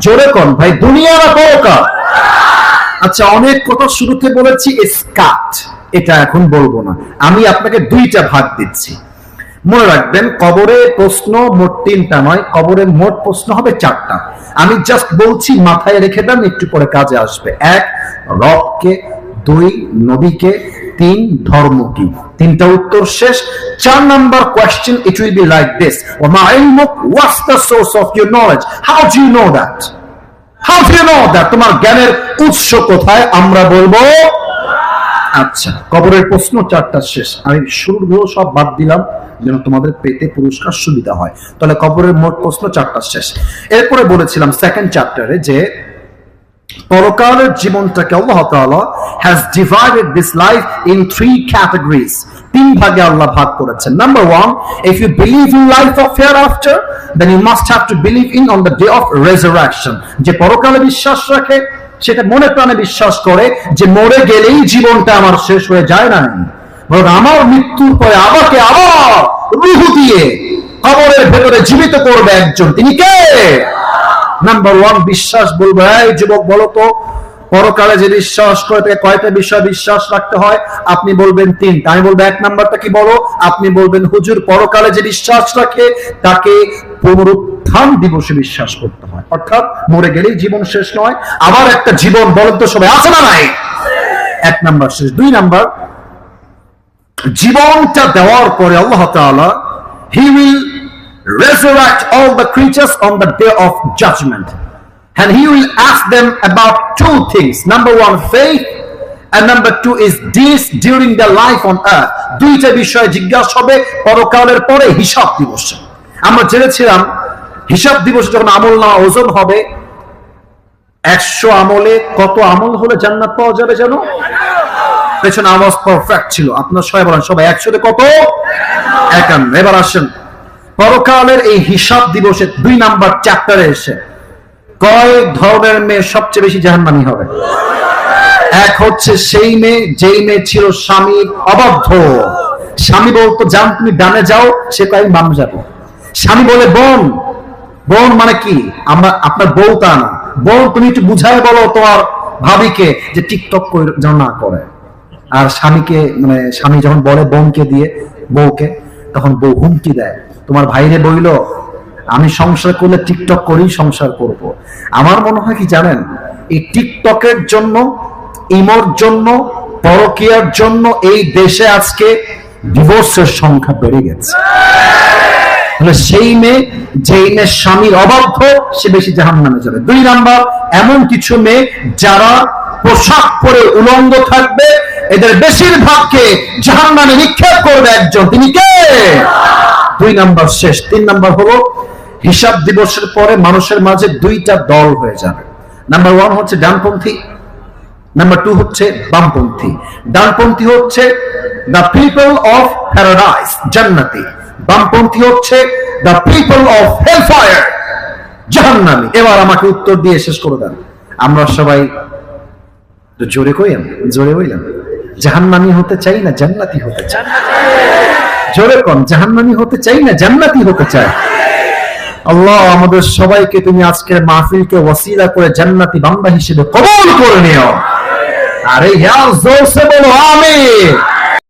জোরে কোন ভাই, দুনিয়া না পরকাল? আচ্ছা, অনেক কথা শুরুতে বলেছি, স্কাট, এটা এখন বলবো না। আমি আপনাকে 2টা ভাগ দিচ্ছি, মনে রাখবেন। কবরে প্রশ্ন মোট 3টা নয়, কবরে মোট প্রশ্ন হবে 4টা। আমি জাস্ট বলছি, মাথায় রেখে দেন, একটু পরে কাজে আসবে। 1, রবকে; 2, নবীকে; 3, ধর্ম কি। 3টা উত্তর শেষ। 4 number question, it will be like this: ওমা ইলমুক, what's the source of your knowledge? How do you know that? How do you know that? তোমার জ্ঞানের উৎস কোথায়? আমরা বলবো। আচ্ছা, কবরের প্রশ্ন 4টা শেষ। আমি শুরুগুলো সব বাদ দিলাম যেন তোমাদের পেতে পুরস্কার সুবিধা হয়। তাহলে কবরের মোট প্রশ্ন 4টা শেষ। এরপরে বলেছিলাম সেকেন্ড চ্যাপ্টারে যে পরকালের জীবনটাকে আল্লাহ তাআলা has divided this life in 3 categories. 3 ভাগে আল্লাহ ভাগ করেছেন। Number 1, if you believe in life of hereafter, then you must have to believe in on the day of resurrection. যে পরকালে বিশ্বাস রাখে, সেটা মনে প্রাণে বিশ্বাস করে যে মরে গেলেই জীবনটা আমার শেষ হয়ে যায় না, বরং আমার মৃত্যুর পরে আমাকে আবার রূহ দিয়ে কবরের ভেতরে জীবিত করবে একজন। তিনি কে? নাম্বার 1 বিশ্বাস। বলবো, এই যুবক বলো তো, পরকালে যে বিশ্বাস করে তাকে কয়টা বিষয় বিশ্বাস রাখতে হয়? আপনি বলবেন 3টা। আমি বলবো 1 নাম্বারটা কি বলো? আপনি বলবেন, হুজুর পরকালে যে বিশ্বাস রাখে তাকে পুনরুত্থান দিবসে বিশ্বাস করতে হয়, অর্থাৎ মরে গেলেই জীবন শেষ নয়, আবার একটা জীবন। বলেন তো সবাই, আছে না নাই? 1 নাম্বার শেষ। 2 নাম্বার, জীবনটা দেওয়ার পরে আল্লাহ তাআলা he will resurrect all the creatures on the day of judgment, and he will ask them about 2 things. Number 1, faith, and number 2 is deeds during their life on earth. 2টা বিষয় জিজ্ঞাসা হবে পরকালের পরে হিসাব দিবসে। আমরা জেনেছিলাম হিসাব দিবসে যখন আমলনামা ওজন হবে, 100 আমলে কত আমল হলে জান্নাত পাওয়া যাবে জানো? পেছনে আওয়াজ পারফেক্ট ছিল। আপনার সবাই বলেন, সবাই 100-তে কত? 51। এবার আসেন পরকালের এই হিসাব দিবসে 2 নাম্বার চ্যাপ্টারে এসে কয় ধরনের মেয়ে সবচেয়ে বেশি জাহান্নামী হবে? 1 হচ্ছে সেই মেয়ে যেই মেয়ে ছিল স্বামীর অবাধ্য। স্বামী বলতো যান তুমি ডানে যাও, সে কয় বামে যাবো। স্বামী বলে বোন, বোন মানে কি? আপনার বউ তা না, বোন তুমি একটু বুঝায় বলো তোমার ভাবিকে যে টিকটক যেন না করে। আর স্বামীকে, মানে স্বামী যখন বলে বোনকে দিয়ে বউকে, তখন বউ হুমকি দেয়, তোমার ভাইরে বইল আমি সংসার করলে টিকটক করেই সংসার করব। আমার মনে হয় কি জানেন, এই টিকটকের জন্য, ইমোর জন্য, পরকীয়ার জন্য এই দেশে আজকে ডিভোর্সের সংখ্যা বেড়ে গেছে। তাহলে সেই মেয়ে যেই মেয়ে স্বামীর অবাধ্য, সে বেশি জাহান্নামে যাবে। 2 নাম্বার, এমন কিছু মেয়ে যারা পোশাক পরে উলঙ্গ থাকবে, এদের বেশিরভাগকে জাহান্নামে নিক্ষেপ করবে একজন। তিনি কে? 2 নাম্বার শেষ। 3 নাম্বার হলো হিসাব দিবসের পরে মানুষের মাঝে 2টা দল হয়ে যাবে। নাম্বার 1 হচ্ছে ডানপন্থী, নাম্বার 2 হচ্ছে বামপন্থী। ডানপন্থী হচ্ছে দ্য পিপল অফ প্যারাডাইস, জান্নাতি। বামপন্থী হচ্ছে দ্য পিপল অফ হেলফায়ার, জাহান্নামী। এবার আমাকে উত্তর দিয়ে শেষ করে দেন। আমরা সবাই জোরে কইলাম, জোরে হইলাম, জাহান্নামী হতে চাই না জান্নাতি হতে চাই? জোরে কোন, জাহান্নামী হতে চাই না জান্নাতি হতে চাই? আল্লাহ আমাদের সবাইকে তুমি আজকের মাহফিলকে ওসিলা করে জান্নাতি বান্দা হিসেবে কবুল করে নিও। আরে ইয়ার জোরসে বলো আমিন।